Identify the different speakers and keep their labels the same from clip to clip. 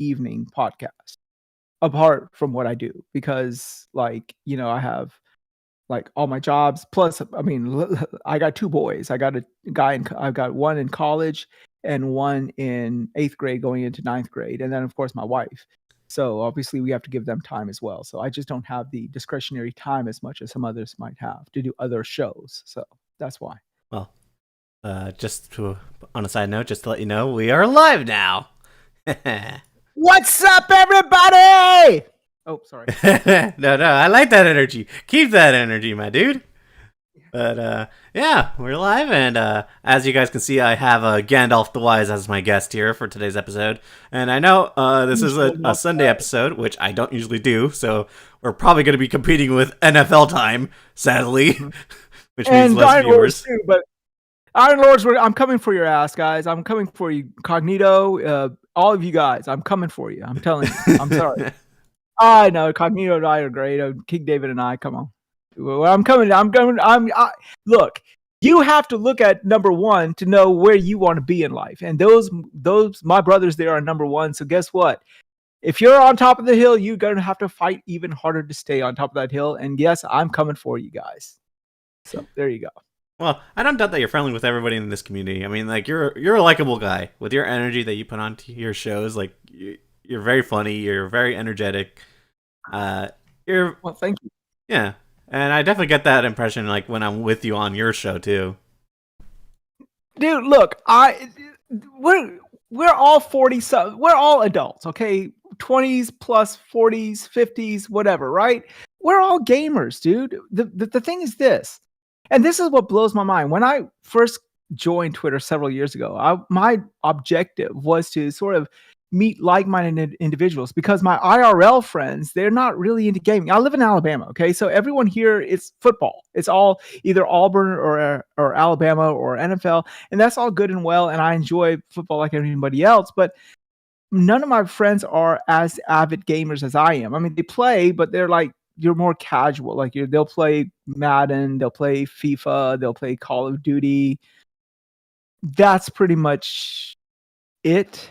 Speaker 1: evening podcast apart from what I do because like, I have like all my jobs. Plus, I mean, I got two boys. I got I've got one in college and one in eighth grade going into ninth grade. And then of course my wife. So obviously we have to give them time as well. So I just don't have the discretionary time as much as some others might have to do other shows. So that's why.
Speaker 2: Well, just on a side note, just to let you know, we are live now.
Speaker 1: What's up, everybody? Oh, sorry.
Speaker 2: No, I like that energy. Keep that energy, my dude. But yeah, we're live, and as you guys can see, I have Gandalf the Wise as my guest here for today's episode. And I know this is a Sunday episode, which I don't usually do, so we're probably going to be competing with NFL time, sadly, which means less
Speaker 1: Iron
Speaker 2: viewers.
Speaker 1: Lords too, but Iron Lords, I'm coming for your ass, guys. I'm coming for you, Cognito. All of you guys, I'm coming for you. I'm telling you. I'm sorry. I know Cognito and I are great. King David and I, come on. Well, I'm coming. Look, you have to look at number one to know where you want to be in life. And those my brothers there are number one. So guess what? If you're on top of the hill, you're going to have to fight even harder to stay on top of that hill. And yes, I'm coming for you guys. So there you go.
Speaker 2: Well, I don't doubt that you're friendly with everybody in this community. I mean, like you're a likable guy with your energy that you put onto your shows. Like you're very funny. You're very energetic.
Speaker 1: Well, thank you.
Speaker 2: Yeah. And I definitely get that impression, like when I'm with you on your show too.
Speaker 1: Dude, look, we're all 40. So we're all adults, okay? 20s plus 40s, 50s, whatever, right? We're all gamers, dude. The thing is this, and this is what blows my mind. When I first joined Twitter several years ago, my objective was to sort of meet like-minded individuals because my IRL friends, they're not really into gaming. I live in Alabama, okay? So everyone here, it's football. It's all either Auburn or Alabama or NFL, and that's all good and well, and I enjoy football like everybody else, but none of my friends are as avid gamers as I am. I mean, they play, but they're like, you're more casual. Like they'll play Madden, they'll play FIFA, they'll play Call of Duty. That's pretty much it,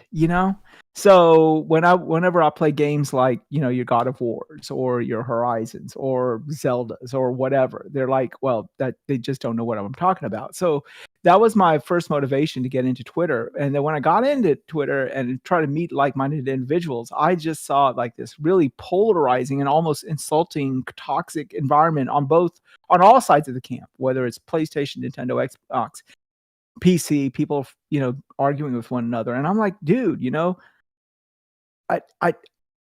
Speaker 1: So whenever I play games like, your God of Wars or your Horizons or Zeldas or whatever, they're like, well, that they just don't know what I'm talking about. So that was my first motivation to get into Twitter. And then when I got into Twitter and try to meet like-minded individuals, I just saw like this really polarizing and almost insulting, toxic environment on all sides of the camp, whether it's PlayStation, Nintendo, Xbox, PC, people, arguing with one another. And I'm like, dude,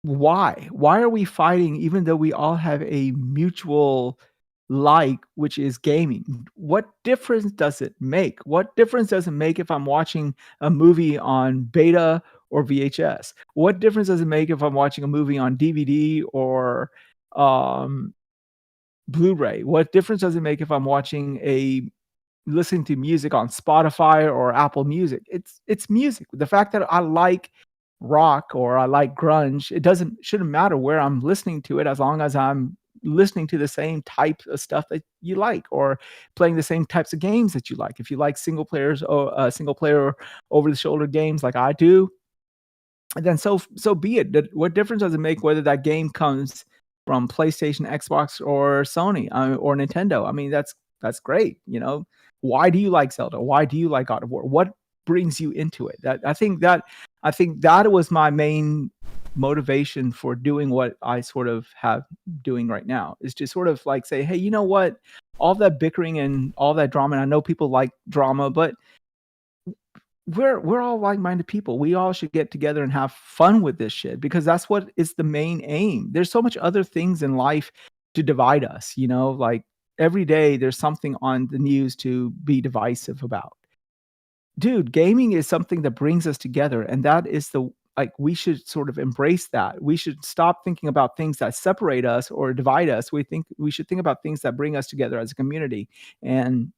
Speaker 1: why are we fighting even though we all have a mutual like, which is gaming? What difference does it make? What difference does it make if I'm watching a movie on beta or VHS? What difference does it make if I'm watching a movie on DVD or Blu-ray? What difference does it make if I'm listening to music on Spotify or Apple Music? It's music. The fact that I like rock or I like grunge, shouldn't matter where I'm listening to it, as long as I'm listening to the same type of stuff that you like or playing the same types of games that you like. If you like single player over the shoulder games like I do, then so be it. What difference does it make whether that game comes from PlayStation, Xbox, or Sony or Nintendo? I mean, that's great. Why do you like Zelda? Why do you like God of War? What brings you into it? I think that was my main motivation for doing what I sort of have doing right now, is to sort of like say, hey, you know what? All that bickering and all that drama, and I know people like drama, but we're all like-minded people. We all should get together and have fun with this shit, because that's what is the main aim. There's so much other things in life to divide us, like every day there's something on the news to be divisive about. Dude, gaming is something that brings us together, and that is we should sort of embrace that. We should stop thinking about things that separate us or divide us. We should think about things that bring us together as a community, and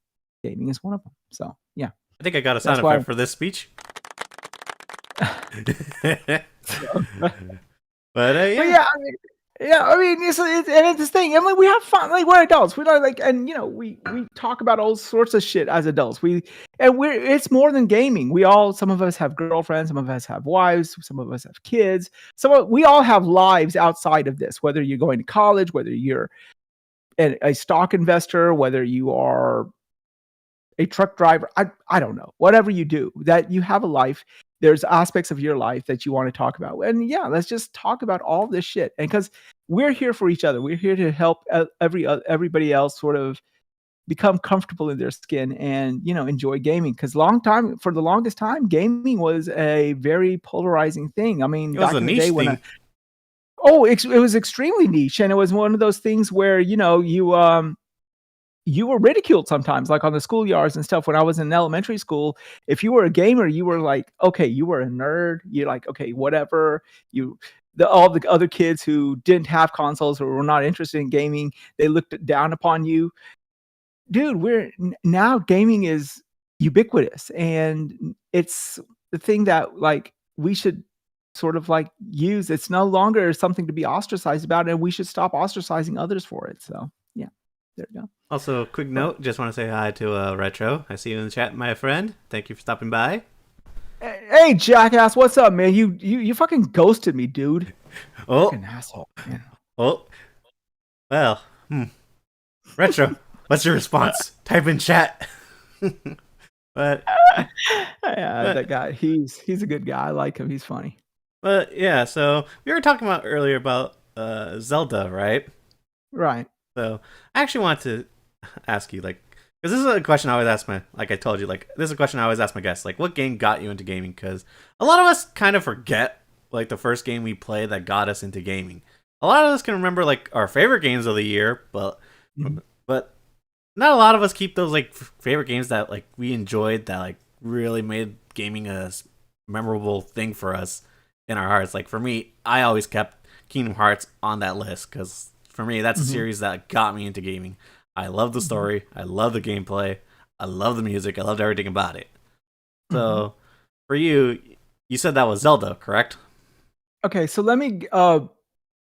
Speaker 1: gaming is one of them. So, yeah.
Speaker 2: I think I got a sound effect for this speech.
Speaker 1: But yeah, Yeah, I mean, it's this thing, and like we have fun. Like we're adults. We don't like, and we talk about all sorts of shit as adults. It's more than gaming. Some of us have girlfriends, some of us have wives, some of us have kids. We all have lives outside of this. Whether you're going to college, whether you're a stock investor, whether you are a truck driver, I don't know. Whatever you do, that you have a life. There's aspects of your life that you want to talk about. And yeah, let's just talk about all this shit. And because we're here for each other. We're here to help everybody else sort of become comfortable in their skin and, enjoy gaming. Because for the longest time, gaming was a very polarizing thing. I mean,
Speaker 2: It was
Speaker 1: back
Speaker 2: a
Speaker 1: in the
Speaker 2: niche
Speaker 1: day
Speaker 2: thing.
Speaker 1: it was extremely niche, and it was one of those things where, you were ridiculed sometimes, like on the schoolyards and stuff. When I was in elementary school, if you were a gamer, you were like, okay, you were a nerd. You're like, okay, whatever. All the other kids who didn't have consoles or were not interested in gaming, they looked down upon you. Dude, now gaming is ubiquitous, and it's the thing that like we should sort of like use. It's no longer something to be ostracized about, and we should stop ostracizing others for it. So yeah, there you go.
Speaker 2: Also, quick note, just want to say hi to Retro. I see you in the chat, my friend. Thank you for stopping by.
Speaker 1: Hey, jackass, what's up, man? You fucking ghosted me, dude.
Speaker 2: Oh,
Speaker 1: Fucking asshole, man.
Speaker 2: oh, well, Retro, what's your response? Type in chat. But
Speaker 1: Yeah, that guy, he's a good guy. I like him. He's funny.
Speaker 2: But yeah, so we were talking about earlier about Zelda, right?
Speaker 1: Right.
Speaker 2: So I actually want to ask you, like, because this is a question I always ask like I told you, like, this is a question I always ask my guests, like, what game got you into gaming? Because a lot of us kind of forget, like, the first game we played that got us into gaming. A lot of us can remember, like, our favorite games of the year, but not a lot of us keep those, like, favorite games that, like, we enjoyed that, like, really made gaming a memorable thing for us in our hearts. Like, for me, I always kept Kingdom Hearts on that list, because for me, that's a series that got me into gaming. I love the story. I love the gameplay. I love the music. I loved everything about it. So, for you, you said that was Zelda, correct?
Speaker 1: Okay, so let me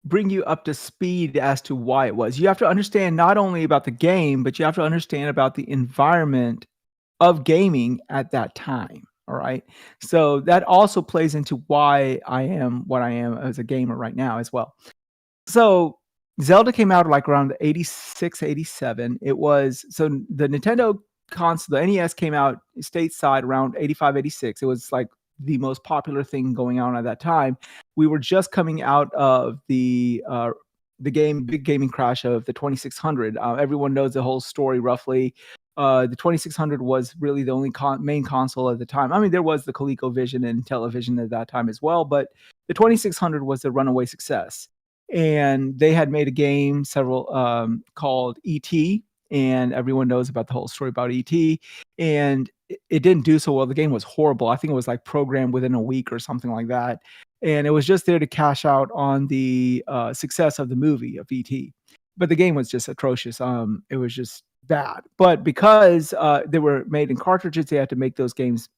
Speaker 1: bring you up to speed as to why it was. You have to understand not only about the game, but you have to understand about the environment of gaming at that time. All right. So that also plays into why I am what I am as a gamer right now as well. So Zelda came out like around 86, 87. It was so the Nintendo console, the NES came out stateside around 85, 86. It was like the most popular thing going on at that time. We were just coming out of the big gaming crash of the 2600. Everyone knows the whole story roughly. The 2600 was really the only main console at the time. I mean, there was the ColecoVision and television at that time as well, but the 2600 was a runaway success. And they had made a game called E.T., and everyone knows about the whole story about E.T., and it didn't do so well. The game was horrible. I think it was like programmed within a week or something like that. And it was just there to cash out on the success of the movie of E.T. But the game was just atrocious. It was just bad. But because they were made in cartridges, they had to make those games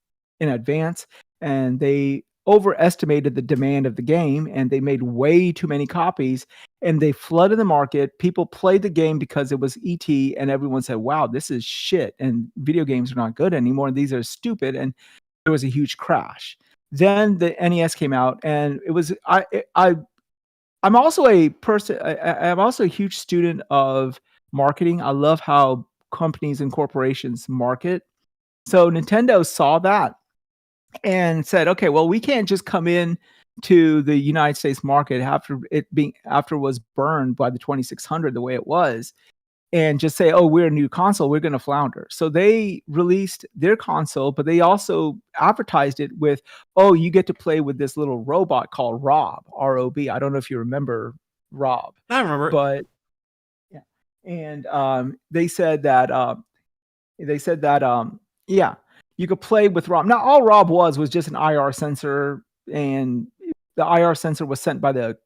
Speaker 1: in advance, and they overestimated the demand of the game, and they made way too many copies, and they flooded the market. People played the game because it was ET, and everyone said, wow, this is shit, and video games are not good anymore, and these are stupid, and there was a huge crash. Then the NES came out, and it was I'm also a person. I'm also a huge student of marketing. I love how companies and corporations market. So Nintendo saw that and said, okay, well, we can't just come in to the United States market after it was burned by the 2600 the way it was, and just say, oh, we're a new console, we're going to flounder. So they released their console, but they also advertised it with, oh, you get to play with this little robot called Rob, R-O-B. I don't know if you remember Rob.
Speaker 2: I remember.
Speaker 1: But yeah. And they said that yeah, you could play with Rob. Now, all Rob was just an IR sensor, and the IR sensor was sent by the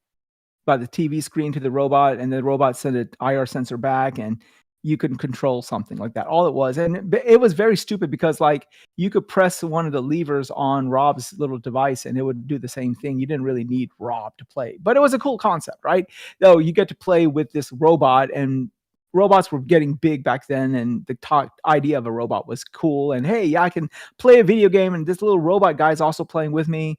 Speaker 1: TV screen to the robot, and the robot sent an IR sensor back, and you can control something like that. All it was, and it was very stupid because like you could press one of the levers on Rob's little device and it would do the same thing. You didn't really need Rob to play, but it was a cool concept, right? Though you get to play with this robot, and robots were getting big back then, and the idea of a robot was cool. And hey, yeah, I can play a video game, and this little robot guy is also playing with me.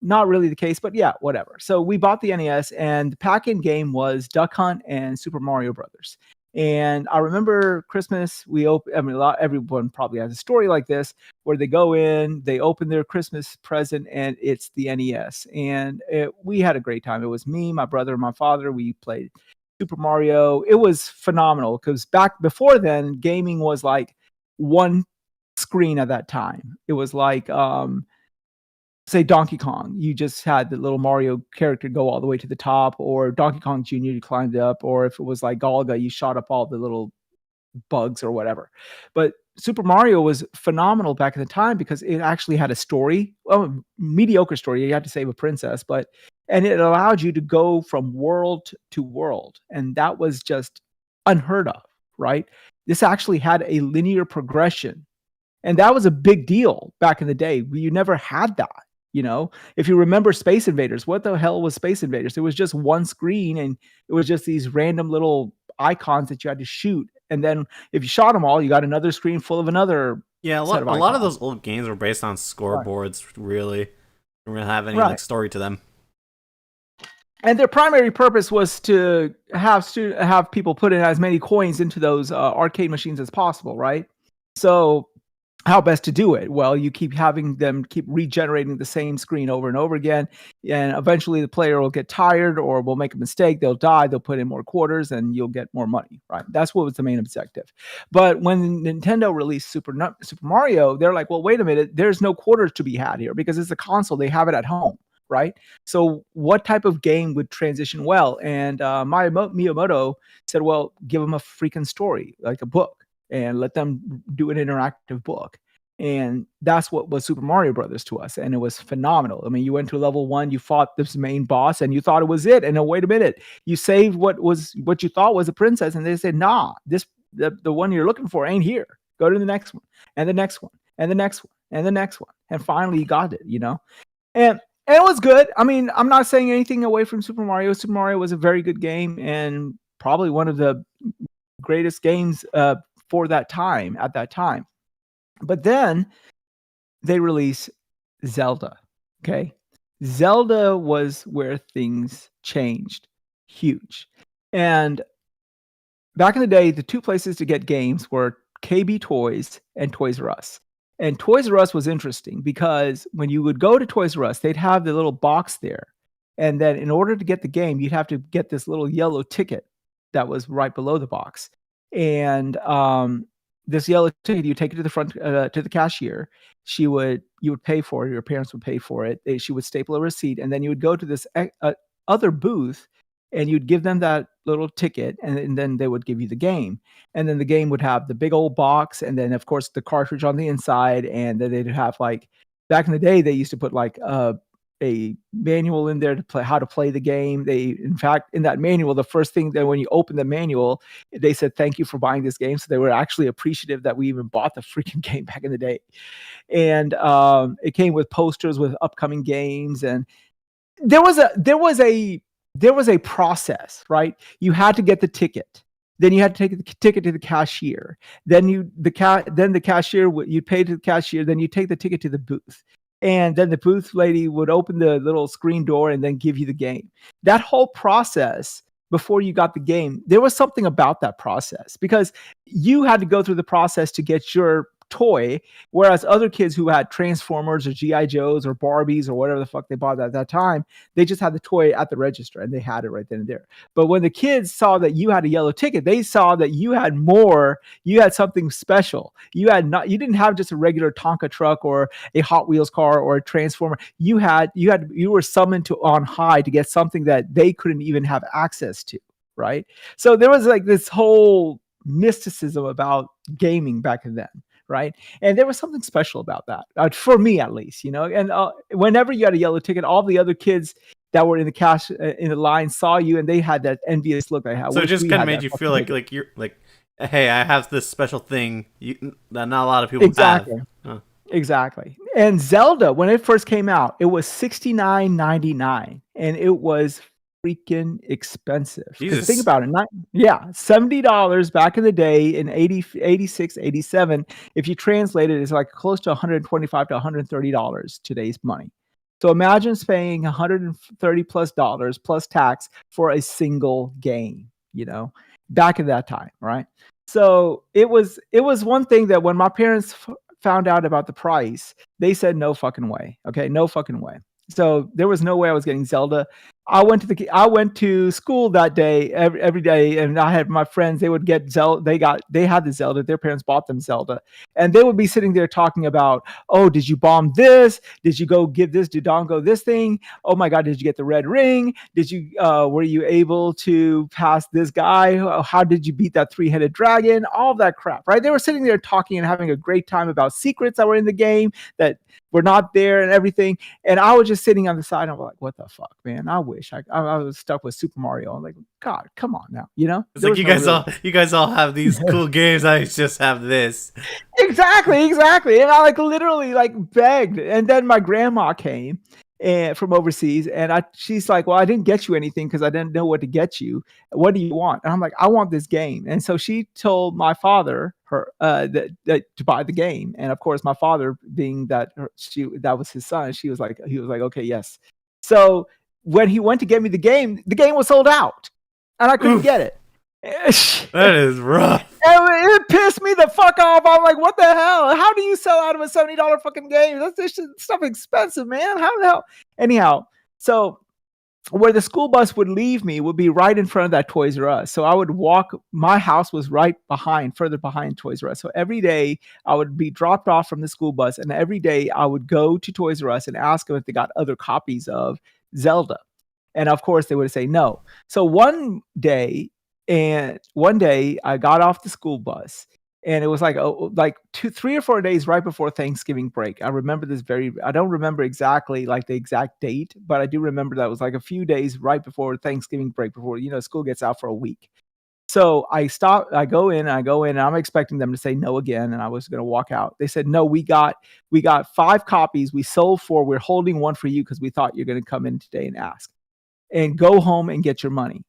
Speaker 1: Not really the case, but yeah, whatever. So we bought the NES, and the pack-in game was Duck Hunt and Super Mario Brothers. And I remember Christmas, everyone probably has a story like this where they go in, they open their Christmas present, and it's the NES. And we had a great time. It was me, my brother, and my father. We played Super Mario. It was phenomenal because back before then, gaming was like one screen at that time. It was like, say Donkey Kong, you just had the little Mario character go all the way to the top, or Donkey Kong Jr., you climbed up, or if it was like Galga, you shot up all the little bugs or whatever. But Super Mario was phenomenal back in the time because it actually had a story, well, mediocre story. You had to save a princess, and it allowed you to go from world to world. And that was just unheard of, right? This actually had a linear progression. And that was a big deal back in the day. You never had that. If you remember Space Invaders, what the hell was Space Invaders? It was just one screen, and it was just these random little icons that you had to shoot. And then if you shot them all, you got another screen full of another.
Speaker 2: Yeah, a lot of those old games were based on scoreboards, really. They didn't really have any like story to them.
Speaker 1: And their primary purpose was to have people put in as many coins into those arcade machines as possible, right? So how best to do it? Well, you keep having them keep regenerating the same screen over and over again, and eventually the player will get tired or will make a mistake. They'll die. They'll put in more quarters, and you'll get more money. Right? That's what was the main objective. But when Nintendo released Super Mario, they're like, well, wait a minute. There's no quarters to be had here because it's a console. They have it at home. Right? So what type of game would transition well? And Miyamoto said, well, give them a freaking story, like a book, and let them do an interactive book. And that's what was Super Mario Brothers to us. And it was phenomenal. I mean, you went to level 1, you fought this main boss, and you thought it was it. And then wait a minute, you saved what you thought was a princess, and they said, nah, the one you're looking for ain't here. Go to the next one, and the next one, and the next one, and the next one. And finally you got it, And it was good. I mean, I'm not saying anything away from Super Mario. Super Mario was a very good game, and probably one of the greatest games for that time, at that time. But then they released Zelda. Okay. Zelda was where things changed. Huge. And back in the day, the two places to get games were KB Toys and Toys R Us. And Toys R Us was interesting because when you would go to Toys R Us, they'd have the little box there. And then in order to get the game, you'd have to get this little yellow ticket that was right below the box. And this yellow ticket, you take it to the front to the cashier. You would pay for it. Your parents would pay for it. She would staple a receipt, and then you would go to this other booth, and you'd give them that little ticket, and then they would give you the game. And then the game would have the big old box, and then of course the cartridge on the inside, and then they'd have like back in the day they used to put like a manual in there to play how to play the game. In fact, in that manual, the first thing that when you open the manual, they said, thank you for buying this game. So they were actually appreciative that we even bought the freaking game back in the day. And it came with posters with upcoming games. And there was a process, right? You had to get the ticket. Then you had to take the ticket to the cashier. Then the cashier, you'd pay to the cashier. Then you take the ticket to the booth. And then the booth lady would open the little screen door and then give you the game. That whole process before you got the game, there was something about that process because you had to go through the process to get your toy, whereas other kids who had Transformers or G.I. Joes or Barbies or whatever the fuck they bought at that time, they just had the toy at the register and they had it right then and there. But when the kids saw that you had a yellow ticket, they saw that you had more, you had something special. You didn't have just a regular Tonka truck or a Hot Wheels car or a Transformer. You were summoned to on high to get something that they couldn't even have access to, right? So there was like this whole mysticism about gaming back then. Right. And there was something special about that for me, at least, and whenever you had a yellow ticket, all the other kids that were in the line saw you and they had that envious look.
Speaker 2: So it just kind of made you feel like you're like hey, I have this special thing that not a lot of people have.
Speaker 1: Exactly.
Speaker 2: Huh.
Speaker 1: Exactly. And Zelda, when it first came out, it was $69.99, and it was freaking expensive. Because think
Speaker 2: Jesus.
Speaker 1: about it, $70 back in the day in 86, 87. If you translate it, it's like close to $125 to $130 today's money. So imagine paying $130 plus dollars plus tax for a single game, back in that time, right? So it was one thing that when my parents found out about the price, they said no fucking way. Okay, no fucking way. So there was no way I was getting Zelda. I went to school that day every day, and I had my friends. They would get Zelda. They had the Zelda. Their parents bought them Zelda, and they would be sitting there talking about, oh, did you bomb this? Did you go give this Dodongo this thing? Oh my God, did you get the red ring? Did you were you able to pass this guy? How did you beat that three-headed dragon? All of that crap, right? They were sitting there talking and having a great time about secrets that were in the game that were not there and everything. And I was just sitting on the side. And I'm like, what the fuck, man? I wish I was stuck with Super Mario. I'm like, God, come on now,
Speaker 2: It's
Speaker 1: There
Speaker 2: like
Speaker 1: was no real.
Speaker 2: you guys all have these cool games. I just have this.
Speaker 1: Exactly. And I like literally like begged. And then my grandma came and from overseas, and she's like, well, I didn't get you anything because I didn't know what to get you. What do you want? And I'm like, I want this game. And so she told my father that to buy the game. And of course, my father, being that that was his son, he was like, okay, yes. So when he went to get me the game was sold out, and I couldn't
Speaker 2: Oof,
Speaker 1: get it.
Speaker 2: that is rough.
Speaker 1: And it pissed me the fuck off. I'm like, what the hell? How do you sell out of a $70 fucking game? This stuff expensive, man. How the hell? Anyhow, so where the school bus would leave me would be right in front of that Toys R Us. So I would walk, my house was right further behind Toys R Us. So every day I would be dropped off from the school bus, and every day I would go to Toys R Us and ask them if they got other copies of Zelda. And of course they would say no. So one day I got off the school bus, and it was like 3 or 4 days right before Thanksgiving break. I don't remember exactly like the exact date, but I do remember that it was like a few days right before Thanksgiving break, before school gets out for a week. So I go in, and I'm expecting them to say no again, and I was going to walk out. They said, no, we got 5 copies. We sold 4. We're holding one for you because we thought you're going to come in today and ask, and go home and get your money.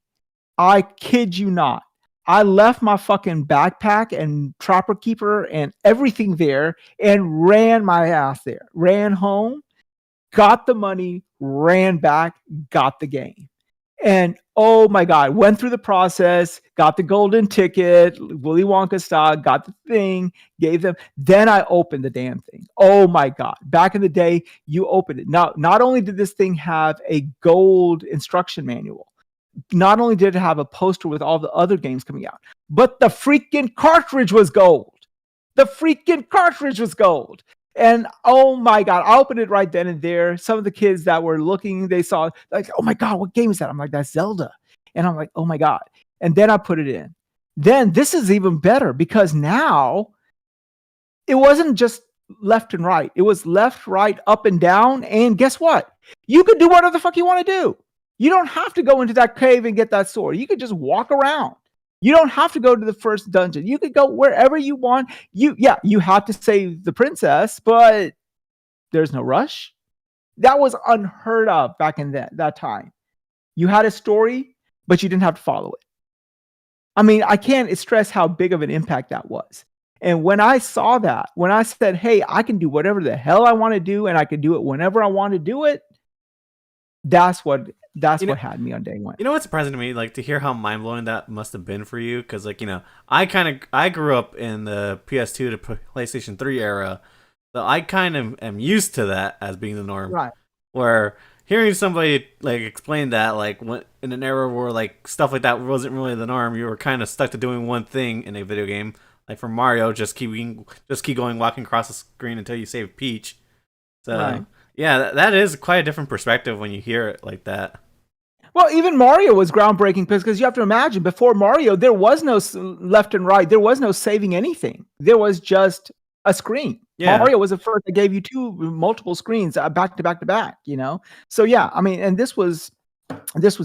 Speaker 1: I kid you not. I left my fucking backpack and Trapper Keeper and everything there and ran my ass there. Ran home, got the money, ran back, got the game. And oh my God, went through the process, got the golden ticket, Willy Wonka style, got the thing, gave them. Then I opened the damn thing. Oh my God. Back in the day, you opened it. Now, not only did this thing have a gold instruction manual, not only did it have a poster with all the other games coming out, but the freaking cartridge was gold. The freaking cartridge was gold. And oh my God, I opened it right then and there. Some of the kids that were looking, they saw like, oh my God, what game is that? I'm like, that's Zelda. And I'm like, oh my God. And then I put it in. Then this is even better because now it wasn't just left and right. It was left, right, up and down. And guess what? You could do whatever the fuck you want to do. You don't have to go into that cave and get that sword. You could just walk around. You don't have to go to the first dungeon. You could go wherever you want. You have to save the princess, but there's no rush. That was unheard of back in that time. You had a story, but you didn't have to follow it. I mean, I can't stress how big of an impact that was. And when I saw that, when I said, hey, I can do whatever the hell I want to do, and I can do it whenever I want to do it, that's what had me on day one.
Speaker 2: You know what's surprising to me, like to hear how mind blowing that must have been for you, because like I grew up in the PS2 to PlayStation 3 era, so I kind of am used to that as being the norm.
Speaker 1: Right.
Speaker 2: Where hearing somebody like explain that, like when in an era where like stuff like that wasn't really the norm, you were kind of stuck to doing one thing in a video game. Like for Mario, just keep going, walking across the screen until you save Peach. So. Right. Yeah, that is quite a different perspective when you hear it like that.
Speaker 1: Well, even Mario was groundbreaking because you have to imagine, before Mario, there was no left and right. There was no saving anything. There was just a screen. Yeah. Mario was the first that gave you multiple screens back to back to back, So yeah, I mean, and this was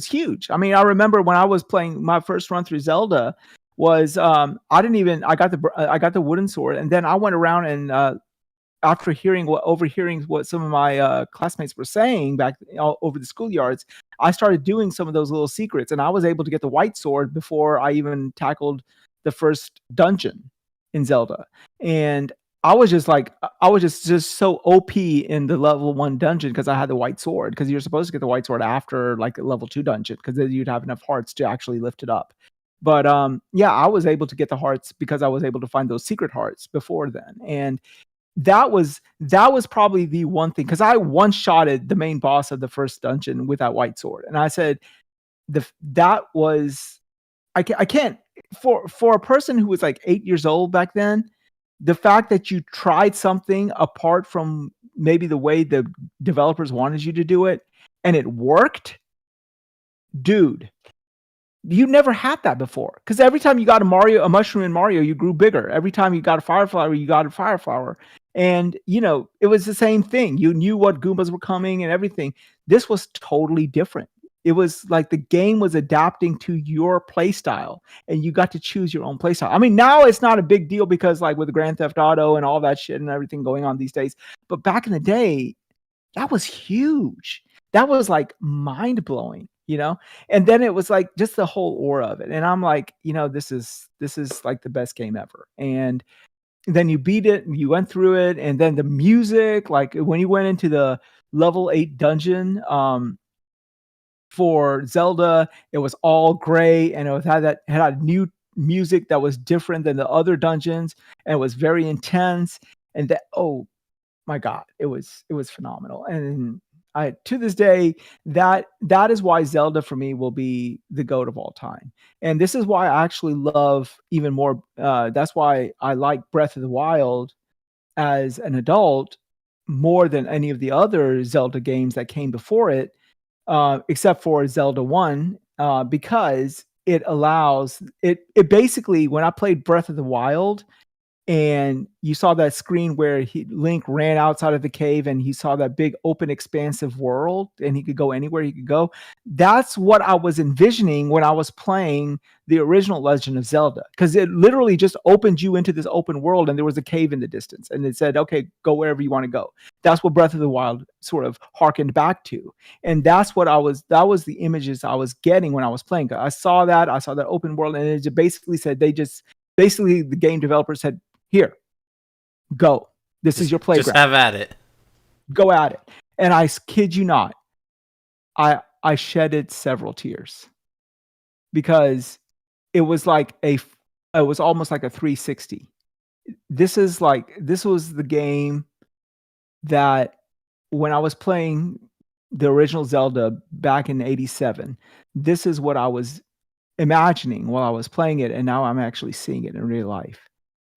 Speaker 1: huge. I mean, I remember when I was playing my first run through Zelda was I got the wooden sword, and then I went around and after overhearing what some of my classmates were saying back all over the schoolyards, I started doing some of those little secrets, and I was able to get the white sword before I even tackled the first dungeon in Zelda. And I was just so OP in the level 1 dungeon because I had the white sword. Because you're supposed to get the white sword after like a level 2 dungeon, because then you'd have enough hearts to actually lift it up. But yeah, I was able to get the hearts because I was able to find those secret hearts before then. And that was probably the one thing, because I one shotted the main boss of the first dungeon with that white sword, and I said that was I can't, for a person who was like 8 years old back then, the fact that you tried something apart from maybe the way the developers wanted you to do it and it worked, dude. You never had that before, because every time you got a mushroom in Mario, you grew bigger. Every time you got a fire flower, you got a fire flower. And it was the same thing. You knew what Goombas were coming and everything. This was totally different. It was like the game was adapting to your play style, and you got to choose your own play style. I mean, now it's not a big deal because like with the Grand Theft Auto and all that shit and everything going on these days. But back in the day, that was huge. That was like mind blowing. And then it was like just the whole aura of it. And I'm like, this is like the best game ever. And then you beat it and you went through it. And then the music, like when you went into the level 8 dungeon for Zelda, it was all gray, and it had new music that was different than the other dungeons, and it was very intense. And that, oh my God, it was phenomenal. And I, to this day, that is why Zelda for me will be the GOAT of all time. And this is why I actually love even more. That's why I like Breath of the Wild as an adult more than any of the other Zelda games that came before it, except for Zelda 1, because it allows it. It basically, when I played Breath of the Wild, and you saw that screen where Link ran outside of the cave and he saw that big open expansive world and he could go anywhere he could go. That's what I was envisioning when I was playing the original Legend of Zelda, because it literally just opened you into this open world and there was a cave in the distance and it said, okay, go wherever you want to go. That's what Breath of the Wild sort of harkened back to. And that was the images I was getting when I was playing. I saw that open world, and it just basically said, basically the game developer said, here, go. This is your playground.
Speaker 2: Just have at it.
Speaker 1: Go at it. And I kid you not, I shedded several tears, because it was almost like a 360. This was the game that when I was playing the original Zelda back in '87, this is what I was imagining while I was playing it, and now I'm actually seeing it in real life.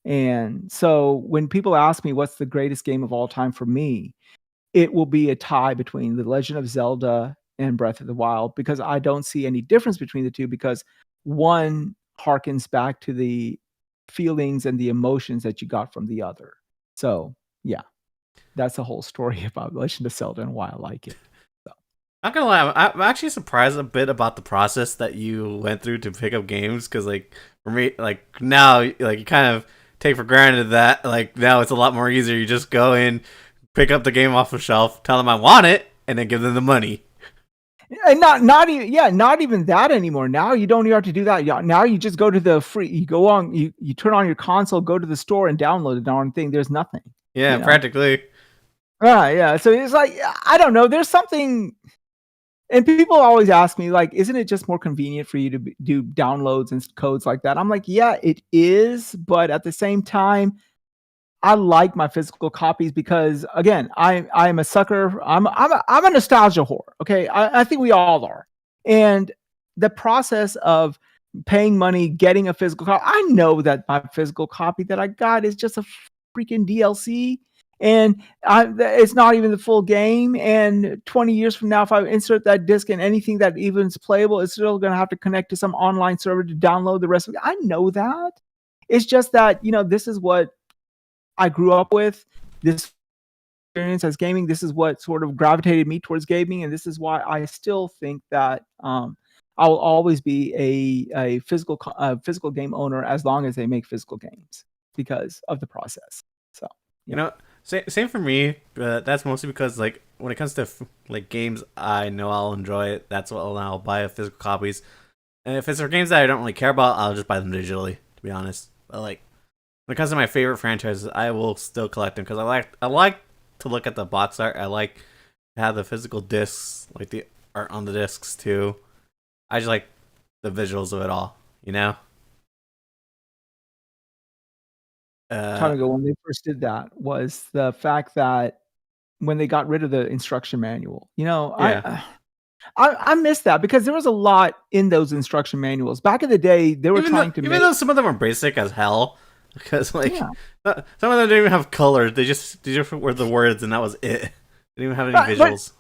Speaker 1: And so when people ask me what's the greatest game of all time for me, it will be a tie between The Legend of Zelda and Breath of the Wild, because I don't see any difference between the two, because one harkens back to the feelings and the emotions that you got from the other. So yeah, that's the whole story about Legend of Zelda and why I like it.
Speaker 2: Not gonna lie, I'm actually surprised a bit about the process that you went through to pick up games, because like for me, like now, like you kind of take for granted that like now it's a lot more easier. You just go in, pick up the game off the shelf, tell them I want it, and then give them the money.
Speaker 1: And not even that anymore. Now you don't even have to do that. Now you just go to the free. You go on. You turn on your console, go to the store, and download the darn thing. There's nothing.
Speaker 2: Yeah, practically.
Speaker 1: Yeah. So it's like, I don't know. There's something. And people always ask me, like, isn't it just more convenient for you to do downloads and codes like that? I'm like, yeah, it is. But at the same time, I like my physical copies because, again, I'm a sucker. I'm a nostalgia whore. Okay, I think we all are. And the process of paying money, getting a physical copy, I know that my physical copy that I got is just a freaking DLC. And it's not even the full game. And 20 years from now, if I insert that disc in anything that even is playable, it's still going to have to connect to some online server to download the rest of it. I know that. It's just that, this is what I grew up with. This experience as gaming, this is what sort of gravitated me towards gaming. And this is why I still think that I'll always be a physical game owner as long as they make physical games because of the process. So
Speaker 2: You
Speaker 1: yeah.
Speaker 2: know, same for me. But that's mostly because like when it comes to like games, I know I'll enjoy it. That's what I'll buy a physical copies. And if it's for games that I don't really care about, I'll just buy them digitally. To be honest, but like when it comes to my favorite franchises, I will still collect them because I like to look at the box art. I like to have the physical discs, like the art on the discs too. I just like the visuals of it all. You know.
Speaker 1: Time
Speaker 2: Uh,
Speaker 1: ago when they first did that was the fact that when they got rid of the instruction manual,
Speaker 2: yeah.
Speaker 1: I miss that because there was a lot in those instruction manuals. Back in the day, they were
Speaker 2: Even though
Speaker 1: trying to
Speaker 2: even
Speaker 1: make
Speaker 2: though some of them are basic as hell, because like
Speaker 1: yeah.
Speaker 2: some of them didn't even have colors. They just were the words and that was it. They didn't even have any
Speaker 1: But
Speaker 2: visuals.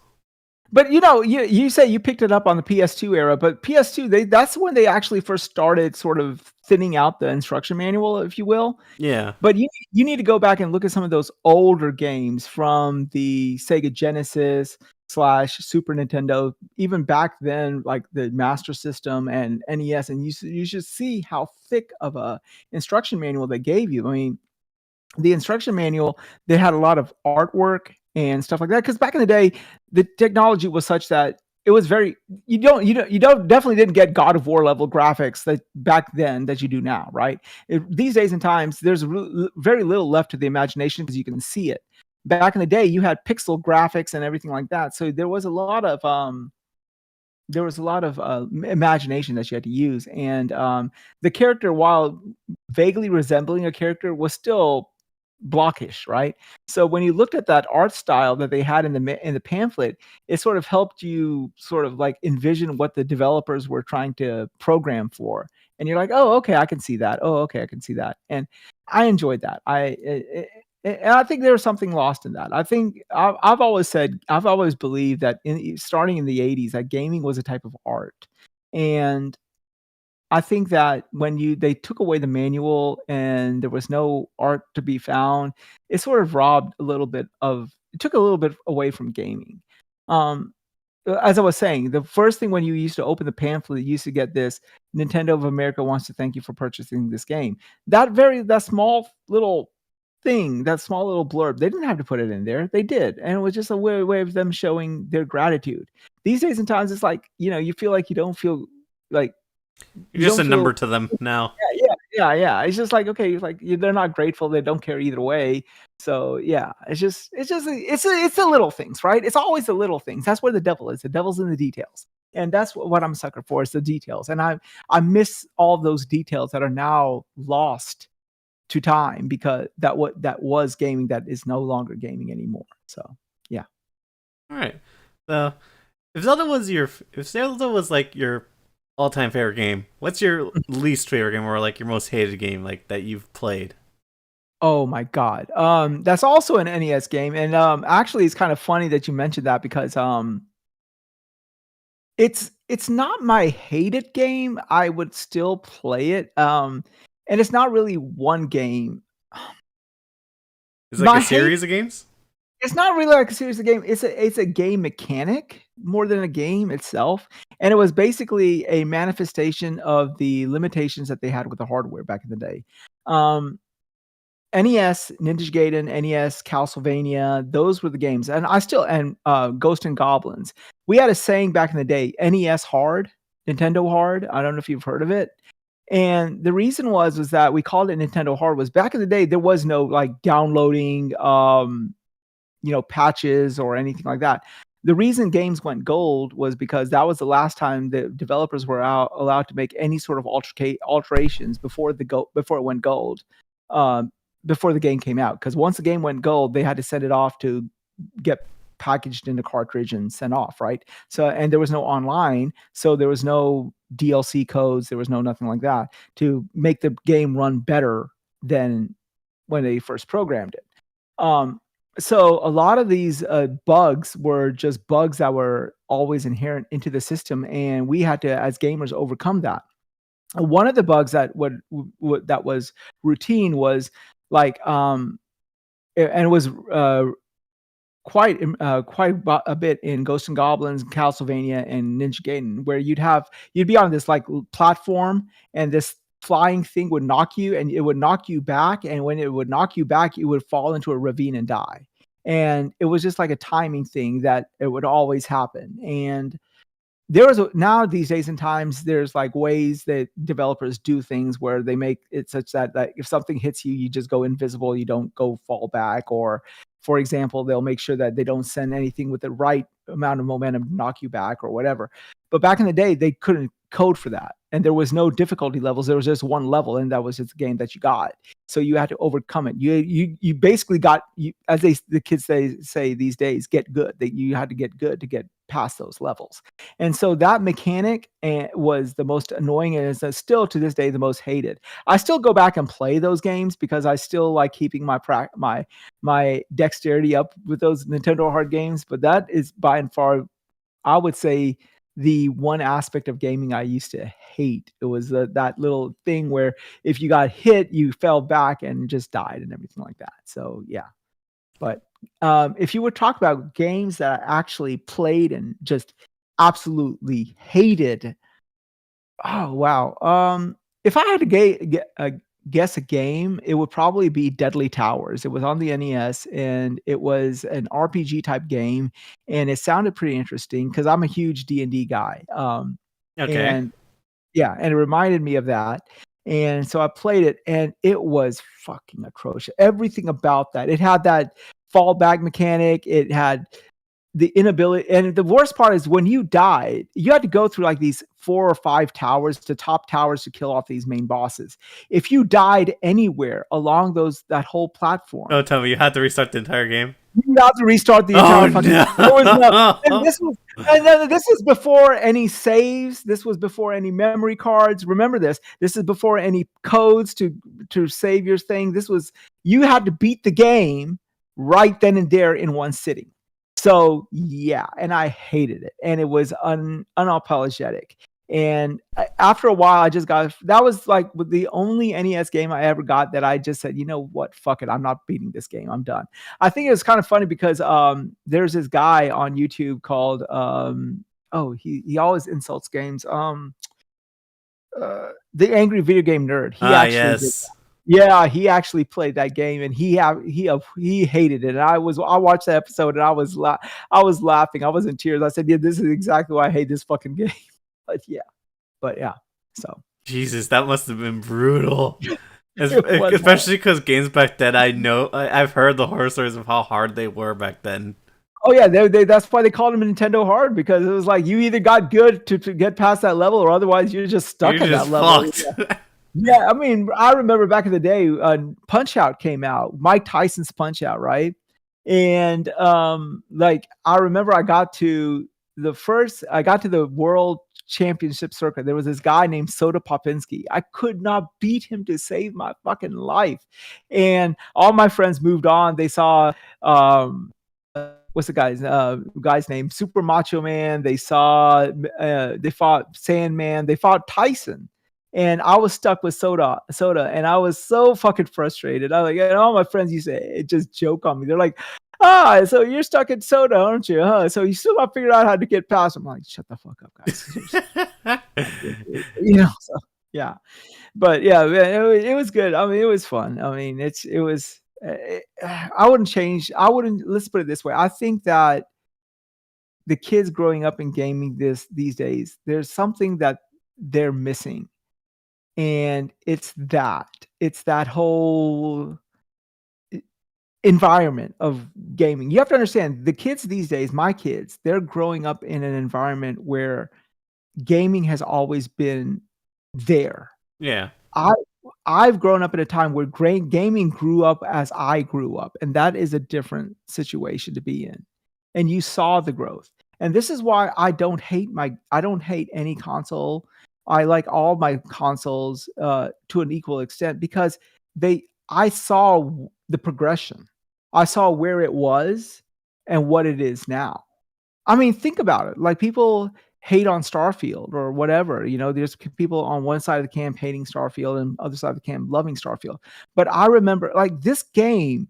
Speaker 1: But you say you picked it up on the PS2 era, but PS2 that's when they actually first started sort of thinning out the instruction manual, if you will.
Speaker 2: Yeah,
Speaker 1: But you need to go back and look at some of those older games from the Sega Genesis slash Super Nintendo, even back then, like the Master System and NES, and you should see how thick of a instruction manual they gave you. I mean, the instruction manual, they had a lot of artwork and stuff like that. Because back in the day, the technology was such that it was very you don't definitely didn't get God of War level graphics that back then that you do now, right? These days and times, there's very little left to the imagination because you can see it. Back in the day, you had pixel graphics and everything like that, so there was a lot of imagination that you had to use, and the character, while vaguely resembling a character, was still blockish, right? So when you looked at that art style that they had in the pamphlet, it sort of helped you sort of like envision what the developers were trying to program for, and you're like, oh, okay, I can see that. Oh, okay, I can see that, and I enjoyed that. And I think there's something lost in that. I think I've always believed that starting in the 80s, that gaming was a type of art. And I think that when they took away the manual and there was no art to be found, it sort of it took a little bit away from gaming. Um, as I was saying, the first thing when you used to open the pamphlet, you used to get this: Nintendo of America wants to thank you for purchasing this game. That small little thing, that small little blurb, they didn't have to put it in there. They did, and it was just a way of them showing their gratitude. These days and times, it's like you feel like like
Speaker 2: you're
Speaker 1: you
Speaker 2: just
Speaker 1: don't
Speaker 2: a
Speaker 1: feel
Speaker 2: number to them now.
Speaker 1: yeah. It's just like, okay, like they're not grateful. They don't care either way. So yeah, it's the little things, right? It's always the little things. That's where the devil is. The devil's in the details, and that's what I'm a sucker for. Is the details, and I miss all those details that are now lost to time because that was gaming that is no longer gaming anymore. So yeah.
Speaker 2: All right. So if Zelda was like your all-time favorite game, what's your least favorite game or like your most hated game like that you've played?
Speaker 1: Oh my god. That's also an NES game, and actually, it's kind of funny that you mentioned that because it's not my hated game. I would still play it. And it's not really one game.
Speaker 2: Is it like
Speaker 1: My
Speaker 2: a
Speaker 1: hate
Speaker 2: series of games?
Speaker 1: It's not really like a series of game. It's a game mechanic more than a game itself. And it was basically a manifestation of the limitations that they had with the hardware back in the day. Um, NES, Ninja Gaiden, NES, Castlevania, those were the games. And Ghost and Goblins. We had a saying back in the day, NES hard, Nintendo hard. I don't know if you've heard of it. And the reason was that we called it Nintendo hard was back in the day there was no like downloading patches or anything like that. The reason games went gold was because that was the last time the developers were allowed to make any sort of alterations before it went gold, um, before the game came out. Because once the game went gold, they had to send it off to get packaged in the cartridge and sent off, right? So, and there was no online, so there was no DLC codes, there was no nothing like that to make the game run better than when they first programmed it. Um, so a lot of these bugs were just bugs that were always inherent into the system, and we had to, as gamers, overcome that. One of the bugs that was routine was like, and it was a bit in Ghosts and Goblins, Castlevania, and Ninja Gaiden, where you'd be on this like platform, and this flying thing would knock you, and it would knock you back, and when it would knock you back, you would fall into a ravine and die. And it was just like a timing thing that it would always happen. And now these days and times, there's like ways that developers do things where they make it such that if something hits you, you just go invisible, you don't go fall back. Or for example, they'll make sure that they don't send anything with the right amount of momentum to knock you back or whatever. But back in the day, they couldn't code for that, and there was no difficulty levels. There was just one level, and that was just the game that you got. So you had to overcome it. You basically as the kids say these days, get good. That you had to get good to get past those levels. And so that mechanic was the most annoying, and is still to this day the most hated. I still go back and play those games because I still like keeping my dexterity up with those Nintendo hard games. But that is by and far, I would say, the one aspect of gaming I used to hate. It was that little thing where if you got hit, you fell back and just died and everything like that. So yeah. But if you would talk about games that I actually played and just absolutely hated, oh wow. If I had to guess a game, it would probably be Deadly Towers. It was on the NES, and it was an RPG type game, and it sounded pretty interesting because I'm a huge D&D guy.
Speaker 2: Okay.
Speaker 1: And yeah, and it reminded me of that. And so I played it, and it was fucking atrocious. Everything about that. It had that fallback mechanic. It had the inability, and the worst part is when you died, you had to go through like these 4 or 5 towers, to top towers, to kill off these main bosses. If you died anywhere along that whole platform,
Speaker 2: Oh, tell me, you had to restart the entire game.
Speaker 1: you have to restart the
Speaker 2: Oh
Speaker 1: entire fucking. There was no, and
Speaker 2: no!
Speaker 1: this was before any saves. This was before any memory cards. Remember this. This is before any codes to save your thing. You had to beat the game right then and there in one sitting. So yeah, and I hated it, and it was unapologetic. And after a while, that was like the only NES game I ever got that I just said, you know what, fuck it, I'm not beating this game, I'm done. I think it was kind of funny because there's this guy on YouTube called he always insults games. The Angry Video Game Nerd. He actually did
Speaker 2: Yes.
Speaker 1: that. Yeah, he actually played that game, and he hated it. And I watched that episode, and I was laughing. I was in tears. I said, "Yeah, this is exactly why I hate this fucking game." But yeah. So
Speaker 2: Jesus, that must have been brutal.
Speaker 1: it was
Speaker 2: Especially because games back then, I've heard the horror stories of how hard they were back then.
Speaker 1: Oh yeah, that's why they called them Nintendo Hard, because it was like you either got good to get past that level, or otherwise you're just stuck
Speaker 2: You're
Speaker 1: at
Speaker 2: just
Speaker 1: that level.
Speaker 2: fucked.
Speaker 1: Yeah, I mean, I remember back in the day, Punch Out came out, Mike Tyson's Punch Out, right? And like I remember I got to the World Championship circuit. There was this guy named Soda Popinski. I could not beat him to save my fucking life. And all my friends moved on. They saw what's the guy's name? Super Macho Man. They fought Sandman. They fought Tyson. And I was stuck with Soda, and I was so fucking frustrated. And all my friends used to just joke on me. They're like, so you're stuck in Soda, aren't you? Huh? So you still not figured out how to get past. I'm like, shut the fuck up, guys. So, yeah. But yeah, man, it was good. I mean, it was fun. I mean, it was. I wouldn't change. Let's put it this way. I think that the kids growing up in gaming these days, there's something that they're missing. And it's that whole environment of gaming. You have to understand, the kids these days, my kids, they're growing up in an environment where gaming has always been there.
Speaker 2: Yeah.
Speaker 1: I've grown up in a time where gaming grew up as I grew up, and that is a different situation to be in. And you saw the growth. And this is why I don't hate any console. I like all my consoles to an equal extent, because I saw the progression. I saw where it was and what it is now. I mean, think about it. Like, people hate on Starfield or whatever. There's people on one side of the camp hating Starfield and other side of the camp loving Starfield. But I remember, like, this game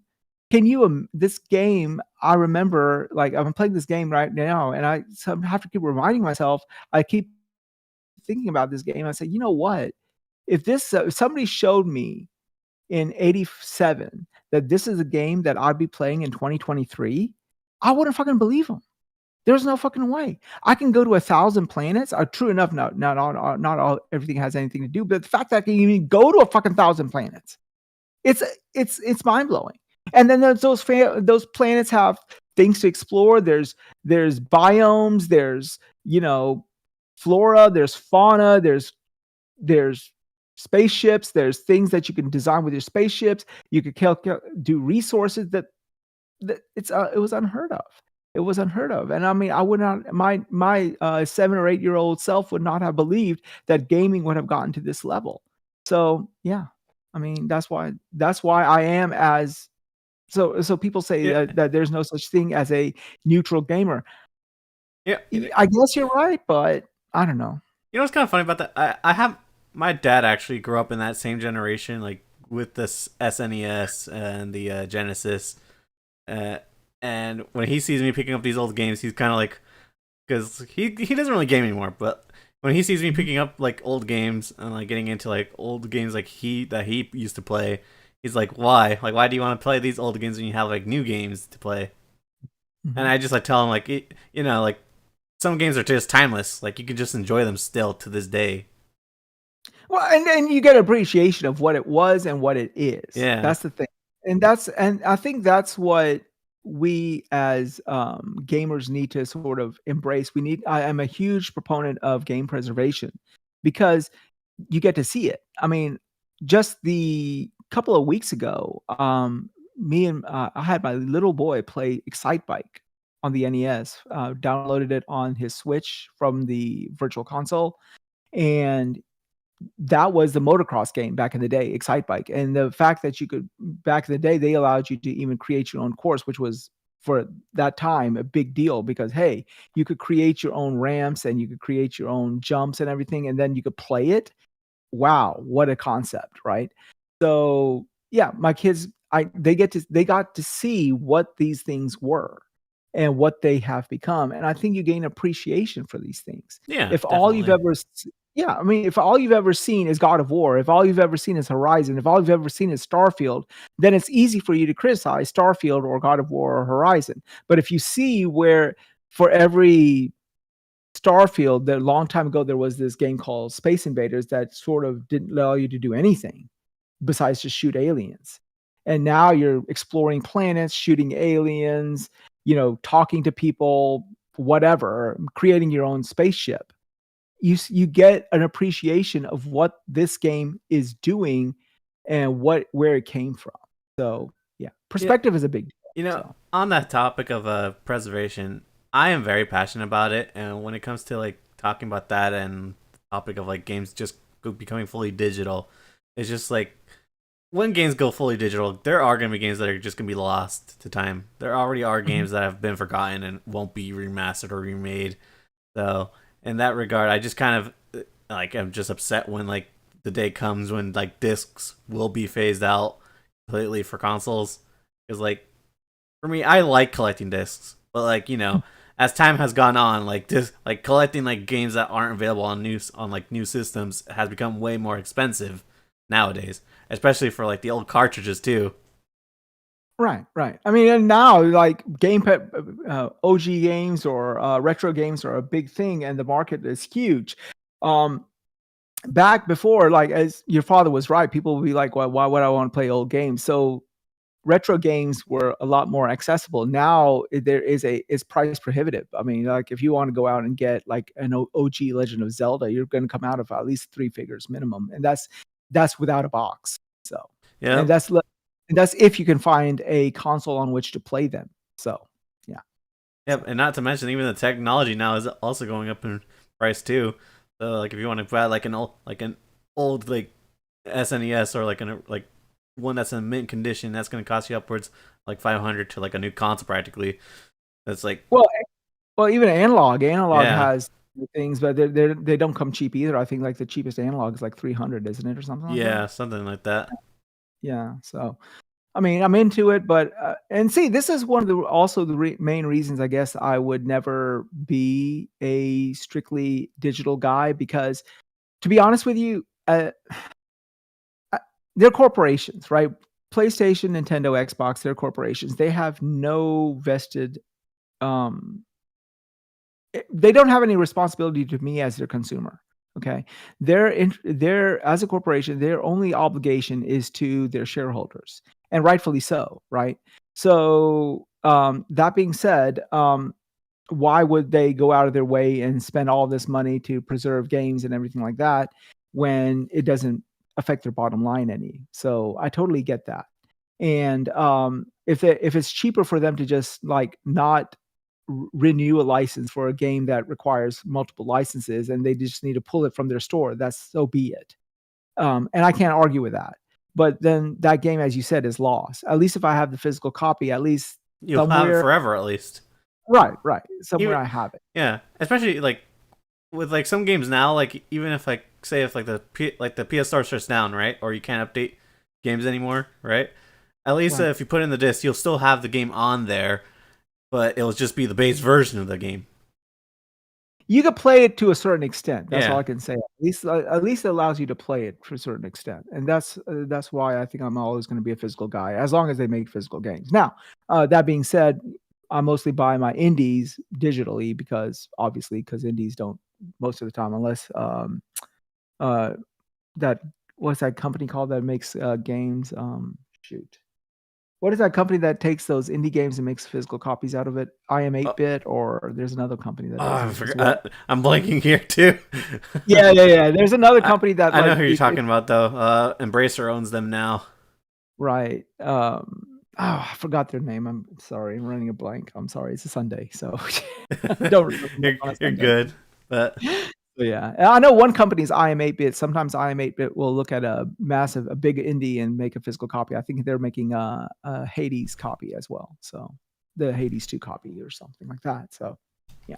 Speaker 1: Can you this game, I remember, like, I'm playing this game right now, and I have to keep reminding myself, I keep thinking about this game. I say, "You know what? If somebody showed me in '87 that this is a game that I'd be playing in 2023, I wouldn't fucking believe them. There's no fucking way. I can go to 1,000 planets. True enough, not all everything has anything to do, but the fact that I can even go to a fucking 1,000 planets, it's it's mind-blowing. And then those planets have things to explore. There's biomes, there's, flora, there's fauna, there's spaceships, there's things that you can design with your spaceships. You could do resources that it was unheard of. It was unheard of. And I mean, I would not my 7 or 8-year-old self would not have believed that gaming would have gotten to this level. So, yeah. I mean, that's why I am as so people say
Speaker 2: Yeah,
Speaker 1: that there's no such thing as a neutral gamer.
Speaker 2: yeah.
Speaker 1: I guess you're right, but I don't know.
Speaker 2: You know what's kind of funny about that? I have my dad actually grew up in that same generation, like with this SNES and the Genesis. Uh, and when he sees me picking up these old games, he's kind of like, because he doesn't really game anymore, but when he sees me picking up like old games and like getting into like old games like he used to play, he's like, why? Like, why do you want to play these old games when you have like new games to play? And
Speaker 1: Mhm.
Speaker 2: I just like tell him like, like some games are just timeless. Like you can just enjoy them still to this day.
Speaker 1: Well, and you get appreciation of what it was and what it is.
Speaker 2: Yeah,
Speaker 1: That's the thing. And I think that's what we as, gamers need to sort of embrace. I am a huge proponent of game preservation because you get to see it. I mean, just the couple of weeks ago, I had my little boy play Excite Bike on the NES, downloaded it on his Switch from the Virtual Console, and that was the motocross game back in the day, Excite Bike. And the fact that you could back in the day, they allowed you to even create your own course, which was for that time a big deal because hey, you could create your own ramps and you could create your own jumps and everything, and then you could play it. Wow, what a concept, right? So yeah, my kids, they got to see what these things were and what they have become, and I think you gain appreciation for these things.
Speaker 2: yeah,
Speaker 1: If all you've
Speaker 2: definitely.
Speaker 1: ever s Yeah, I mean, if all you've ever seen is God of War, if all you've ever seen is Horizon, if all you've ever seen is Starfield, then it's easy for you to criticize Starfield or God of War or Horizon. But if you see where for every Starfield, that a long time ago, there was this game called Space Invaders that sort of didn't allow you to do anything besides just shoot aliens. And now you're exploring planets, shooting aliens, talking to people, whatever, creating your own spaceship. You get an appreciation of what this game is doing and where it came from. So yeah,
Speaker 2: Yeah,
Speaker 1: perspective is a big deal. So
Speaker 2: on that topic of preservation, I am very passionate about it, and when it comes to like talking about that and the topic of like games just becoming fully digital, it's just like when games go fully digital, there are going to be games that are just going to be lost to time. There already are
Speaker 1: mhm.
Speaker 2: games that have been forgotten and won't be remastered or remade. So, in that regard, I just kind of like I'm just upset when like the day comes when like discs will be phased out completely for consoles. Because like for me, I like collecting discs, but like as time has gone on, like this, like collecting like games that aren't available on new systems has become way more expensive nowadays, especially for like the old cartridges too.
Speaker 1: Right, right. I mean, and now like OG games or retro games are a big thing, and the market is huge. Um, Back before, like as your father was right, people would be like, "Well, why would I want to play old games?" So retro games were a lot more accessible. Now it's price prohibitive. I mean, like if you want to go out and get like an OG Legend of Zelda, you're going to come out of at least 3 figures minimum, and that's without a box. So, and
Speaker 2: Yep.
Speaker 1: that's if you can find a console on which to play them. So, yeah.
Speaker 2: Yep,
Speaker 1: So,
Speaker 2: and not to mention even the technology now is also going up in price too. So like if you want to buy like an old like SNES or like one that's in mint condition, that's going to cost you upwards like 500 to like a new console practically. That's like
Speaker 1: well, even analog
Speaker 2: yeah,
Speaker 1: has things, but they don't come cheap either. I think like the cheapest analog is like 300, isn't it, or something like that?
Speaker 2: yeah, something like that.
Speaker 1: Yeah. So. I mean, I'm into it, but and see, this is one of the main reasons I guess I would never be a strictly digital guy because, to be honest with you, they're corporations, right? PlayStation, Nintendo, Xbox, they're corporations. They have no vested, um, they don't have any responsibility to me as their consumer. Okay, they're as a corporation, their only obligation is to their shareholders, and rightfully so, right? So that being said, why would they go out of their way and spend all this money to preserve games and everything like that when it doesn't affect their bottom line any? So I totally get that. And if it's cheaper for them to just like not renew a license for a game that requires multiple licenses and they just need to pull it from their store, that's so be it. And I can't argue with that. But then that game, as you said, is lost. At least if I have the physical copy, at least
Speaker 2: You'll have it
Speaker 1: somewhere.
Speaker 2: forever at least.
Speaker 1: Right. Somewhere
Speaker 2: Even
Speaker 1: I have it.
Speaker 2: yeah, especially like with like some games now, like even if like say if like the PS Store shuts down, right, or you can't update games anymore, right? At least
Speaker 1: Right.
Speaker 2: if you put in the disc, you'll still have the game on there, but it'll just be the base version of the game.
Speaker 1: You could play it to a certain extent. That's all
Speaker 2: Yeah.
Speaker 1: I can say. At least it allows you to play it to a certain extent, and that's why I think I'm always going to be a physical guy, as long as they make physical games. Now, that being said, I mostly buy my indies digitally because indies don't most of the time, unless uh, that what's that company called that makes games? Shoot. What is that company that takes those indie games and makes physical copies out of it? I am
Speaker 2: Oh,
Speaker 1: 8-bit, or there's another company that does
Speaker 2: I
Speaker 1: it as well.
Speaker 2: forgot. I'm blanking here too.
Speaker 1: Yeah. There's another
Speaker 2: I,
Speaker 1: company that
Speaker 2: I know
Speaker 1: like
Speaker 2: who you're talking about though. Embracer owns them now.
Speaker 1: right. Oh, I forgot their name. I'm sorry. I'm running a blank. I'm sorry. It's a Sunday, so don't remember much on a
Speaker 2: You're
Speaker 1: Sunday.
Speaker 2: good, but
Speaker 1: So yeah, and I know one company's I am 8-bit. Sometimes I am 8-bit will look at a big indie and make a physical copy. I think they're making a Hades copy as well. So the Hades 2 copy or something like that. So yeah.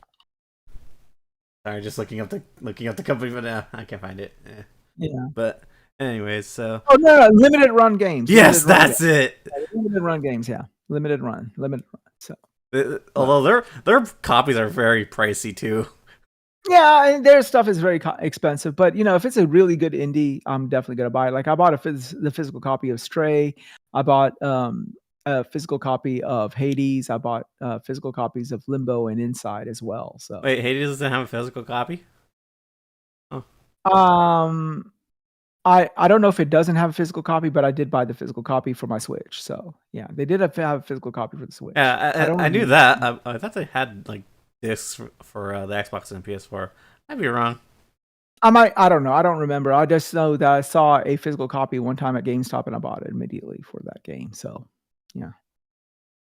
Speaker 2: sorry, just looking up the company, but I can't find it.
Speaker 1: Yeah.
Speaker 2: But anyways, so
Speaker 1: Oh no, limited run games.
Speaker 2: yes,
Speaker 1: Limited run games.
Speaker 2: that's it.
Speaker 1: Limited run games. Yeah, limited run. So, but
Speaker 2: Although their copies are very pricey too.
Speaker 1: yeah, and their stuff is very expensive. But if it's a really good indie, I'm definitely gonna buy it. Like I bought the physical copy of Stray. I bought a physical copy of Hades. I bought physical copies of Limbo and Inside as well. So
Speaker 2: Wait, Hades doesn't have a physical copy? Oh,
Speaker 1: um. I don't know if it doesn't have a physical copy, but I did buy the physical copy for my Switch. So yeah, they did have a physical copy for the Switch. I
Speaker 2: yeah,
Speaker 1: don't
Speaker 2: I knew
Speaker 1: remember.
Speaker 2: that. I thought they had like discs for the Xbox and PS4. I'd be wrong.
Speaker 1: I don't know. I don't remember. I just know that I saw a physical copy one time at GameStop and I bought it immediately for that game. So yeah.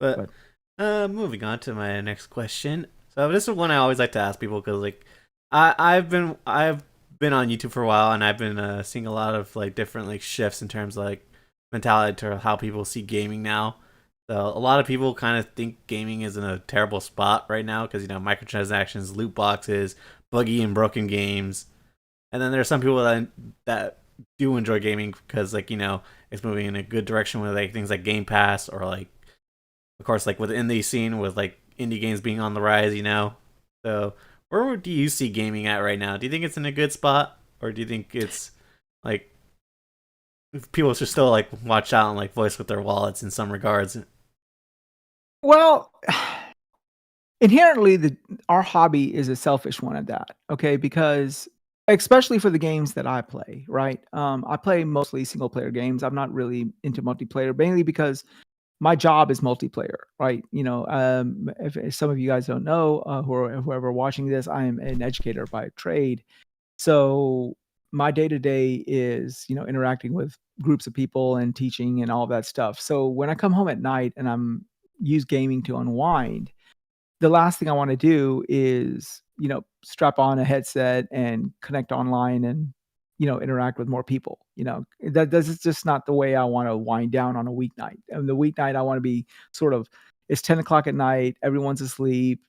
Speaker 2: But
Speaker 1: But
Speaker 2: moving on to my next question. So this is one I always like to ask people because like I've been on YouTube for a while and I've been seeing a lot of like different like shifts in terms of like mentality to how people see gaming now. So a lot of people kind of think gaming is in a terrible spot right now because microtransactions, loot boxes, buggy and broken games, and then there's some people that do enjoy gaming because like it's moving in a good direction with like things like Game Pass or like of course like with the indie scene with like indie games being on the rise. So where do you see gaming at right now? Do you think it's in a good spot, or do you think it's like people should still like watch out and like voice with their wallets in some regards?
Speaker 1: well, inherently our hobby is a selfish one at that. Okay, because especially for the games that I play, right? I play mostly single player games. I'm not really into multiplayer, mainly because my job is multiplayer, right? If some of you guys don't know, whoever watching this, I am an educator by trade. So my day to day is, interacting with groups of people and teaching and all that stuff. So when I come home at night and I'm use gaming to unwind, the last thing I want to do is, strap on a headset and connect online and, interact with more people. That's just not the way I want to wind down on a weeknight. And the weeknight, I want to be sort of, it's 10 o'clock at night, everyone's asleep.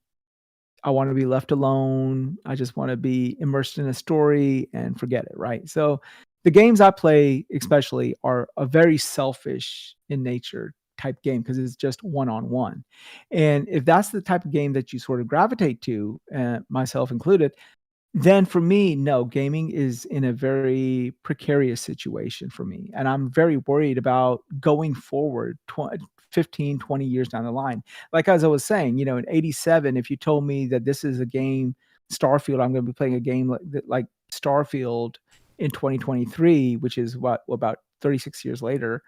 Speaker 1: I want to be left alone. I just want to be immersed in a story and forget it. Right. So the games I play, especially, are very selfish in nature type game because it's just one on one. And if that's the type of game that you sort of gravitate to, myself included, then for me, no, gaming is in a very precarious situation for me. And I'm very worried about going forward 15, 20 years down the line. Like as I was saying, in 87, if you told me that this is a game, Starfield, I'm going to be playing a game like Starfield in 2023, which is what, about 36 years later,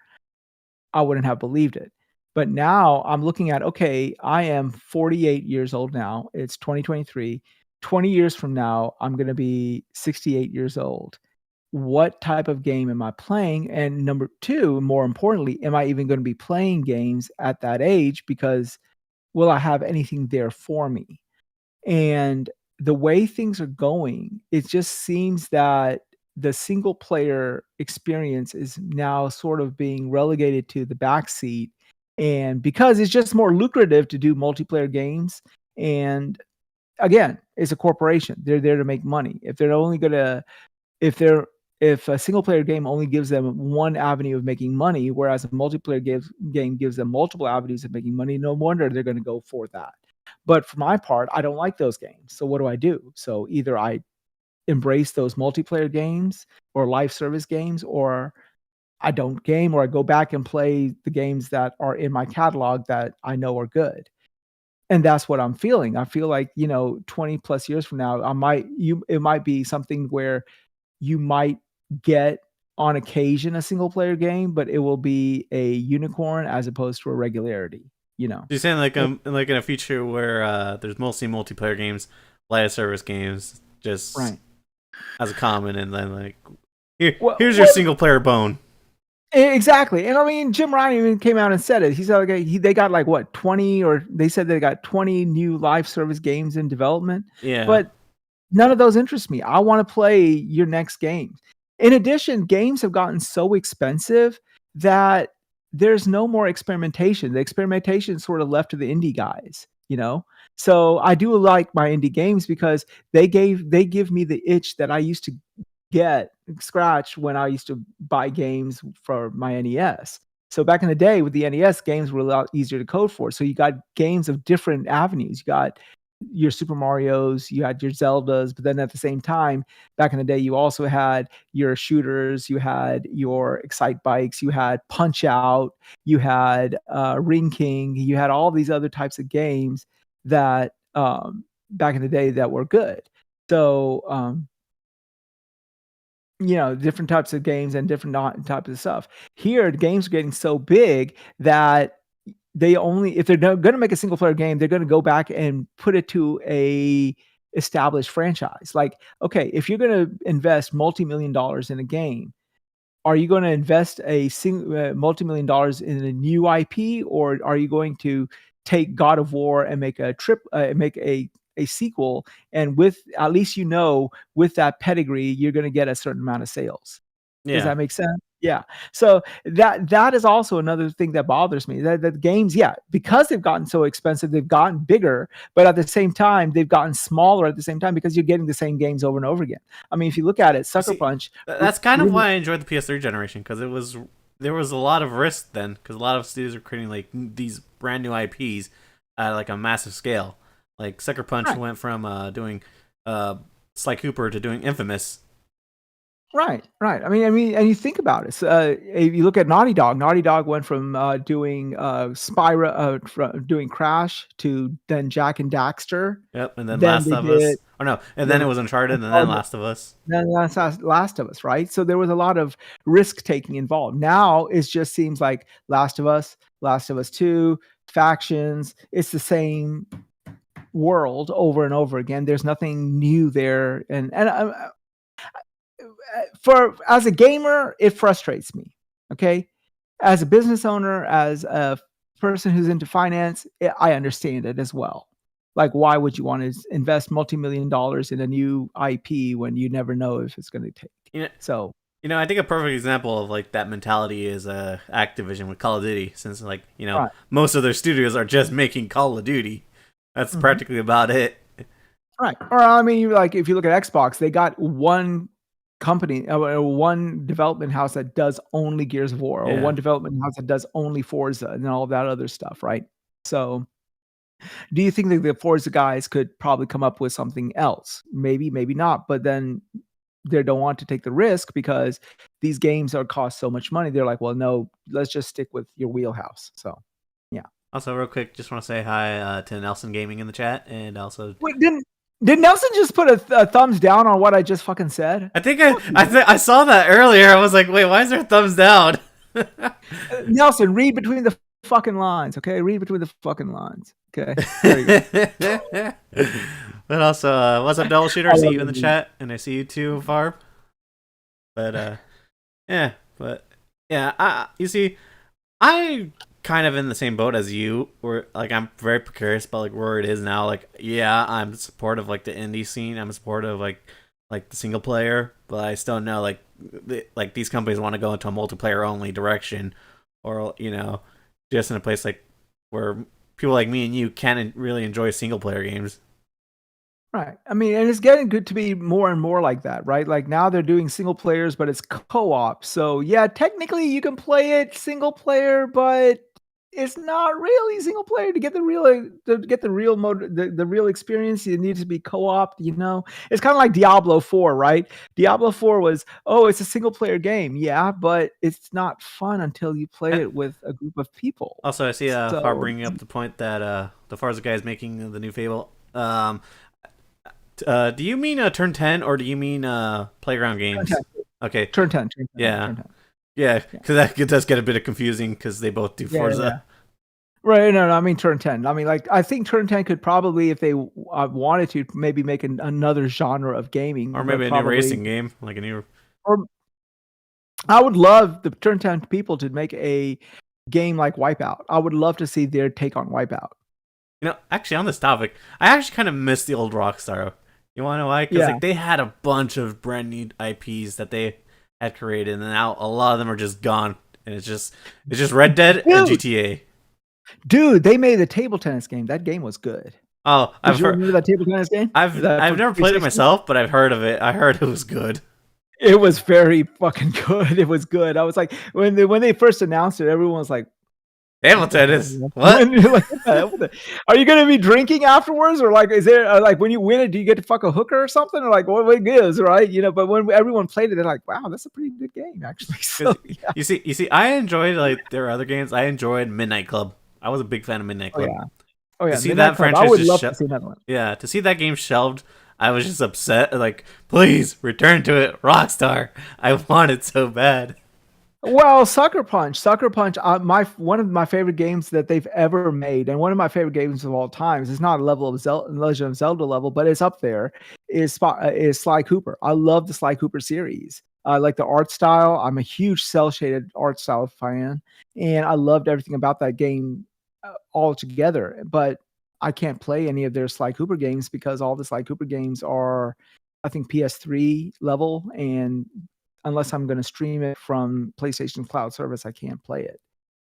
Speaker 1: I wouldn't have believed it. But now I'm looking at, okay, I am 48 years old now. It's 2023. 20 years from now, I'm going to be 68 years old. What type of game am I playing? And number two, more importantly, am I even going to be playing games at that age? Because will I have anything there for me? And the way things are going, it just seems that the single player experience is now sort of being relegated to the backseat. And because it's just more lucrative to do multiplayer games. And again, it's a corporation. They're there to make money. If a single player game only gives them one avenue of making money, whereas a multiplayer game gives them multiple avenues of making money, no wonder they're going to go for that. But for my part, I don't like those games. So what do I do? So either I embrace those multiplayer games or live service games, or I don't game, or I go back and play the games that are in my catalog that I know are good. And that's what I'm feeling. I feel like, 20 plus years from now, it might be something where you might get on occasion a single player game, but it will be a unicorn as opposed to a regularity.
Speaker 2: You're saying like in a future where there's mostly multiplayer games, live service games, just
Speaker 1: Right.
Speaker 2: as a common, and then like
Speaker 1: Well,
Speaker 2: here's your single player bone.
Speaker 1: Exactly. And I mean, Jim Ryan even came out and said it. He said, okay, they got like what, 20, or they said they got 20 new live service games in development.
Speaker 2: Yeah.
Speaker 1: But none of those interest me. I want to play your next game. In addition, games have gotten so expensive that there's no more experimentation. The experimentation is sort of left to the indie guys. So I do like my indie games because they give me the itch that I used to get scratch when I used to buy games for my NES. So back in the day with the NES, games were a lot easier to code for. So you got games of different avenues. You got your Super Marios, you had your Zeldas, but then at the same time, back in the day, you also had your shooters, you had your Excite Bikes, you had Punch Out, you had Ring King, you had all these other types of games that back in the day that were good. So different types of games and different types of stuff. Here, the games are getting so big that if they're going to make a single player game, they're going to go back and put it to a established franchise. Like, okay, if you're going to invest multi-million dollars in a game, are you going to invest multi-million dollars in a new IP, or are you going to take God of War and make a sequel, and with at least with that pedigree, you're going to get a certain amount of sales.
Speaker 2: Yeah.
Speaker 1: Does that make sense? Yeah. So that is also another thing that bothers me. That games, because they've gotten so expensive, they've gotten bigger, but at the same time, they've gotten smaller at the same time because you're getting the same games over and over again. I mean, if you look at it, Sucker Punch.
Speaker 2: That's kind of why I enjoyed the PS3 generation, because there was a lot of risk then, because a lot of studios are creating like these brand new IPs at like a massive scale. Like Sucker Punch went from doing Sly Cooper to doing Infamous.
Speaker 1: Right. I mean, and you think about it. If you look at Naughty Dog, Naughty Dog went from doing Spyro, doing Crash, to then Jak and Daxter.
Speaker 2: Yep, and then Last of Us. Or no, and then it was Uncharted, and then Last of Us.
Speaker 1: Then Last of Us, right? So there was a lot of risk taking involved. Now it just seems like Last of Us 2, Factions. It's the same world over and over again. There's nothing new there, and as a gamer, it frustrates me. Okay, as a business owner, as a person who's into finance, I understand it as well. Like, why would you want to invest multi-million dollars in a new IP when you never know if it's going to take? So
Speaker 2: I think a perfect example of like that mentality is Activision with Call of Duty, since like most of their studios are just making Call of Duty. That's practically about it.
Speaker 1: Right. Or I mean, like if you look at Xbox, they got one company, one development house that does only Gears of War, or
Speaker 2: Yeah.
Speaker 1: one development house that does only Forza and all that other stuff, right? So, do you think that the Forza guys could probably come up with something else? Maybe, maybe not. But then they don't want to take the risk because these games are cost so much money. They're like, well, no, let's just stick with your wheelhouse. So, yeah.
Speaker 2: Also, real quick, just want to say hi to Nelson Gaming in the chat, and also
Speaker 1: Wait, did Nelson just put a thumbs down on what I just fucking said?
Speaker 2: I think I saw that earlier. I was like, wait, why is there thumbs down?
Speaker 1: Nelson, read between the fucking lines, okay? Read between the fucking lines, okay? There you go.
Speaker 2: But also, what's up, Double Shooter? I
Speaker 1: I
Speaker 2: see
Speaker 1: love
Speaker 2: you in the
Speaker 1: it.
Speaker 2: chat, and I see you too, Farb. But yeah, you see, I kind of in the same boat as you. Where like I'm very precarious about like where it is now. Like, yeah, I'm supportive like the indie scene. I'm supportive like the single player, but I still know like these companies want to go into a multiplayer only direction, or just in a place like where people like me and you can really enjoy single player games.
Speaker 1: Right. I mean, and it's getting good to be more and more like that, right? Like now they're doing single players, but it's co-op. So yeah, technically you can play it single player, but it's not really single player to get the real the real experience. It needs to be co-op. It's kind of like Diablo 4, right? Diablo 4 was, oh, it's a single player game, yeah, but it's not fun until you play
Speaker 2: And
Speaker 1: it with a group of people.
Speaker 2: also, I see Far
Speaker 1: So
Speaker 2: bringing up the point that the Farza guy is making the new Fable. Do you mean Turn 10 or do you mean Playground
Speaker 1: turn
Speaker 2: Games?
Speaker 1: 10,
Speaker 2: Okay,
Speaker 1: turn 10, turn 10,
Speaker 2: yeah,
Speaker 1: turn 10.
Speaker 2: yeah,
Speaker 1: Yeah.
Speaker 2: because that does get a bit confusing because they both do
Speaker 1: Yeah, yeah, yeah.
Speaker 2: Forza.
Speaker 1: Right, no, I mean turn 10. I mean, like, I think turn 10 could probably, if they wanted to, maybe make another genre of gaming,
Speaker 2: Or
Speaker 1: but
Speaker 2: maybe a new
Speaker 1: probably,
Speaker 2: racing game, like a new.
Speaker 1: or I would love the turn 10 people to make a game like Wipeout. I would love to see their take on Wipeout.
Speaker 2: Actually, on this topic, I actually kind of miss the old Rockstar. You want to know why? Because
Speaker 1: Yeah.
Speaker 2: like they had a bunch of brand new IPs that they had created, and now a lot of them are just gone, and it's just Red Dead and
Speaker 1: Dude,
Speaker 2: GTA.
Speaker 1: dude, they made a table tennis game. That game was good.
Speaker 2: Oh,
Speaker 1: Did you remember that table tennis game? That
Speaker 2: I've
Speaker 1: for
Speaker 2: never played it
Speaker 1: 360?
Speaker 2: myself, but I've heard of it. I heard it was good.
Speaker 1: It was very fucking good. It was good. I was like, when they first announced it, everyone was like, what the
Speaker 2: Hamilton
Speaker 1: hell?
Speaker 2: is what?
Speaker 1: When you're like, what the hell? Are you gonna be drinking afterwards, or like, is there like when you win it, do you get to fuck a hooker or something, or like what it is, right? But when everyone played it, they're like, wow, that's a pretty good game, actually. So yeah,
Speaker 2: You see, I enjoyed like their other games. I enjoyed Midnight Club. I was a big fan of Midnight
Speaker 1: oh
Speaker 2: Club.
Speaker 1: yeah, oh
Speaker 2: To
Speaker 1: yeah,
Speaker 2: see
Speaker 1: Midnight
Speaker 2: that
Speaker 1: Club. I
Speaker 2: franchise
Speaker 1: would
Speaker 2: just
Speaker 1: love to see another one.
Speaker 2: yeah, to see that game shelved, I was just upset. Like, please return to it, Rockstar. I want it so bad.
Speaker 1: Well, Sucker Punch, my one of my favorite games that they've ever made, and one of my favorite games of all times. It's not a level of Legend of Zelda level, but it's up there. Is Sly Cooper. I love the Sly Cooper series. I like the art style. I'm a huge cell shaded art style fan, and I loved everything about that game altogether. But I can't play any of their Sly Cooper games because all the Sly Cooper games are, I think, PS3 level, and unless I'm going to stream it from PlayStation Cloud service, I can't play it.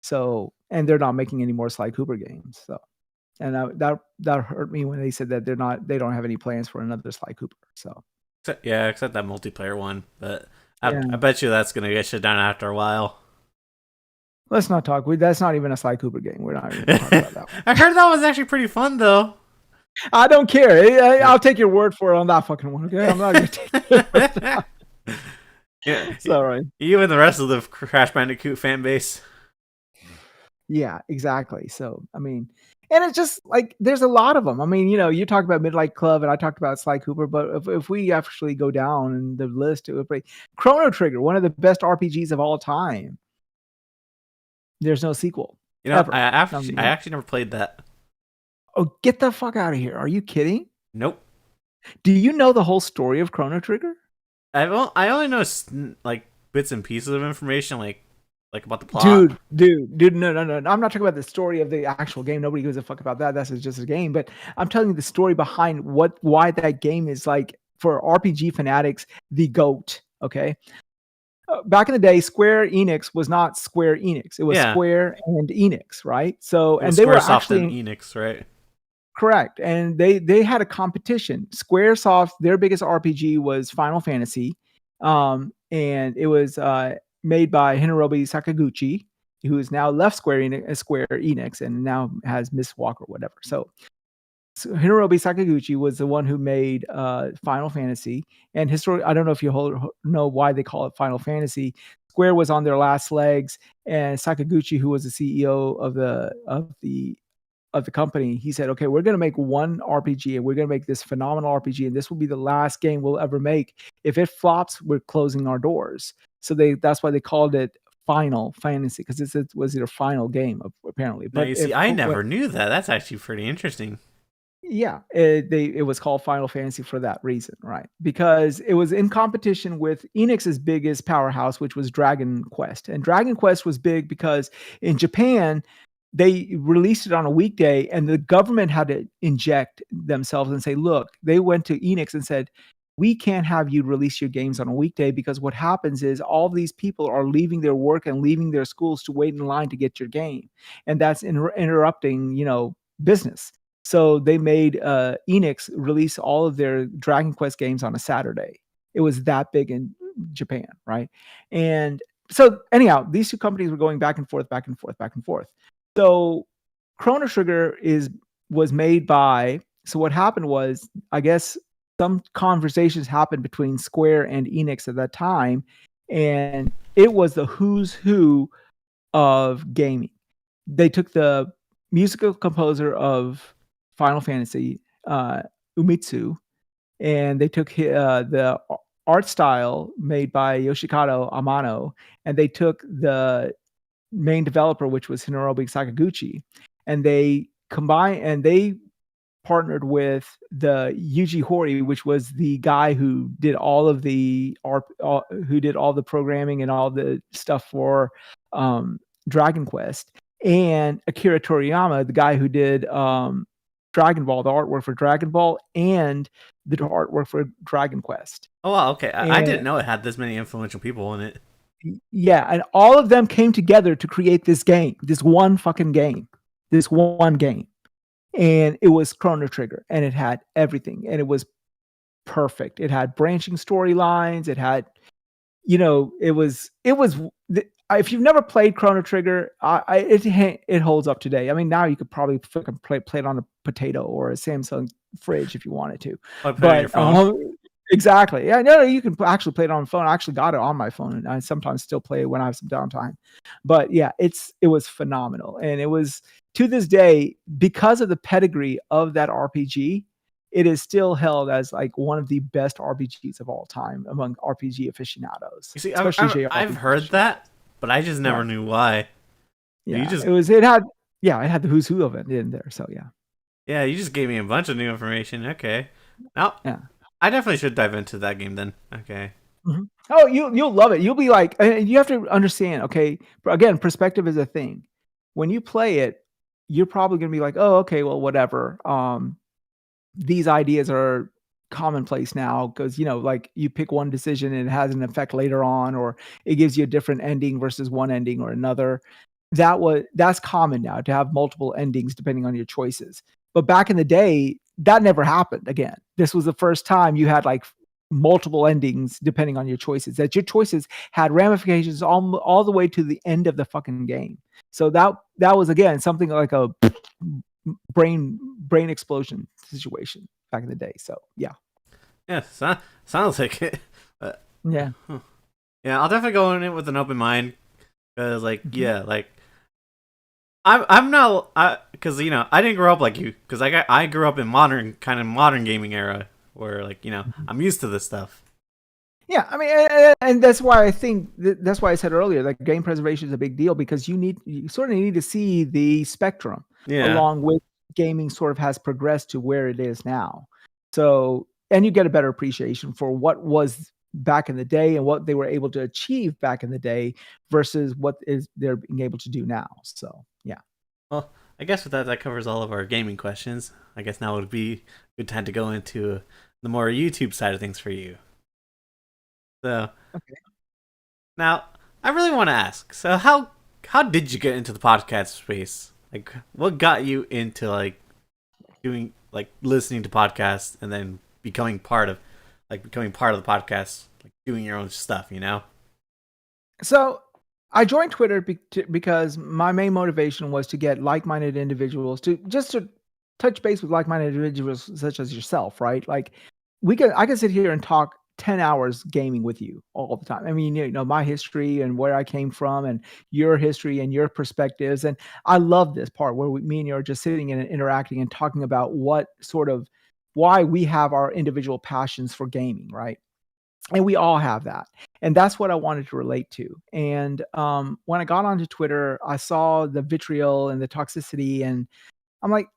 Speaker 1: So, and they're not making any more Sly Cooper games. So, and that hurt me when they said that they don't have any plans for another Sly Cooper. So,
Speaker 2: Except that multiplayer one. But
Speaker 1: yeah,
Speaker 2: I bet you that's gonna get shut down after a while.
Speaker 1: let's not talk. That's not even a Sly Cooper game. We're not even going to talk about that one.
Speaker 2: I heard that was actually pretty fun though.
Speaker 1: I don't care. I'll take your word for it on that fucking one. Okay, I'm not going to take your word for that.
Speaker 2: Yeah,
Speaker 1: Sorry.
Speaker 2: you and the rest of the Crash Bandicoot fan base.
Speaker 1: Yeah, exactly. So, I mean, and it's just like there's a lot of them. I mean, you talk about Midnight Club, and I talked about Sly Cooper, but if we actually go down in the list, it would be Chrono Trigger, one of the best RPGs of all time. There's no sequel ever.
Speaker 2: I actually never played that.
Speaker 1: Oh, get the fuck out of here! Are you kidding?
Speaker 2: Nope.
Speaker 1: Do you know the whole story of Chrono Trigger?
Speaker 2: I only know like bits and pieces of information, like about the plot.
Speaker 1: Dude, no. I'm not talking about the story of the actual game. Nobody gives a fuck about that. That's just a game. But I'm telling you the story behind why that game is, like, for RPG fanatics, the GOAT. Okay. Back in the day, Square Enix was not Square Enix. It was Square and Enix, right? So, and they were actually
Speaker 2: Enix, right?
Speaker 1: Correct. And they had a competition. Squaresoft, their biggest RPG was Final Fantasy, And it was made by Hironobu Sakaguchi, who has now left Square Enix and now has Miss Walk or whatever. So Hironobu Sakaguchi was the one who made Final Fantasy, and I don't know if you know why they call it Final Fantasy. Square was on their last legs, and Sakaguchi, who was the CEO of the company, he said, "Okay, we're going to make one RPG, and we're going to make this phenomenal RPG, and this will be the last game we'll ever make. If it flops, we're closing our doors." So that's why they called it Final Fantasy, because it was their final game apparently.
Speaker 2: Now
Speaker 1: But
Speaker 2: you see, I never knew that. That's actually pretty interesting.
Speaker 1: yeah, it was called Final Fantasy for that reason, right? Because it was in competition with Enix's biggest powerhouse, which was Dragon Quest. And Dragon Quest was big because in Japan, they released it on a weekday, and the government had to inject themselves and say, look, they went to Enix and said, we can't have you release your games on a weekday, because what happens is all these people are leaving their work and leaving their schools to wait in line to get your game. And that's interrupting, business. So they made Enix release all of their Dragon Quest games on a Saturday. It was that big in Japan, right? And so anyhow, these two companies were going back and forth, back and forth, back and forth. So Chrono Trigger was made by. So what happened was, I guess some conversations happened between Square and Enix at that time, and it was the who's who of gaming. They took the musical composer of Final Fantasy, Uematsu, and they took the art style made by Yoshikado Amano, and they took the main developer, which was Hironobu Sakaguchi, and they partnered with the Yuji Horii, which was the guy who did all of the art, who did all the programming and all the stuff for Dragon Quest, and Akira Toriyama, the guy who did Dragon Ball, the artwork for Dragon Ball, and the artwork for Dragon Quest.
Speaker 2: Oh, wow, okay. I didn't know it had this many influential people in it.
Speaker 1: Yeah, and all of them came together to create this game, this one fucking game, this one game. And it was Chrono Trigger, and it had everything, and it was perfect. It had branching storylines. It had, if you've never played Chrono Trigger, it holds up today. I mean, now you could probably play it on a potato or a Samsung fridge if you wanted to.
Speaker 2: But
Speaker 1: exactly, yeah, no, you can actually play it on the phone. I actually got it on my phone, and I sometimes still play it when I have some downtime. But yeah, it was phenomenal, and it was, to this day, because of the pedigree of that RPG, it is still held as like one of the best RPGs of all time among RPG aficionados.
Speaker 2: You see, I've heard that, but I just never knew why.
Speaker 1: Yeah, it had the who's who of it in there. So yeah.
Speaker 2: Yeah, you just gave me a bunch of new information. Okay. Now, yeah. I definitely should dive into that game then. Okay.
Speaker 1: Mm-hmm. Oh, you'll love it. You'll be like, and you have to understand. Okay, again, perspective is a thing. When you play it, you're probably gonna be like, oh, okay, well, whatever. These ideas are commonplace now because like you pick one decision and it has an effect later on, or it gives you a different ending versus one ending or another. That's common now, to have multiple endings depending on your choices. But back in the day, that never happened. Again, this was the first time you had like multiple endings depending on your choices, that your choices had ramifications all the way to the end of the fucking game. So that was, again, something like a brain explosion situation back in the day. So yeah.
Speaker 2: Sounds like it.
Speaker 1: Yeah.
Speaker 2: Yeah, I'll definitely go in it with an open mind, because I'm not, because I didn't grow up like you, because I grew up in modern gaming era where I'm used to this stuff.
Speaker 1: Yeah, I mean, and that's why I think that's why I said earlier that game preservation is a big deal, because you sort of need to see the spectrum along with gaming sort of has progressed to where it is now. So, and you get a better appreciation for what was back in the day and what they were able to achieve back in the day versus what they're being able to do now. So, yeah.
Speaker 2: Well, I guess with that covers all of our gaming questions. I guess now would be a good time to go into the more YouTube side of things for you. So, okay. Now, I really want to ask, so how did you get into the podcast space? Like, what got you into doing listening to podcasts and then becoming part of the podcast, like doing your own stuff, you know?
Speaker 1: So I joined Twitter because my main motivation was to get like-minded individuals to touch base with like-minded individuals such as yourself, right? Like I can sit here and talk 10 hours gaming with you all the time. I mean, my history and where I came from and your history and your perspectives. And I love this part where me and you are just sitting and interacting and talking about why we have our individual passions for gaming, right? And we all have that. And that's what I wanted to relate to. And when I got onto Twitter, I saw the vitriol and the toxicity, and I'm like,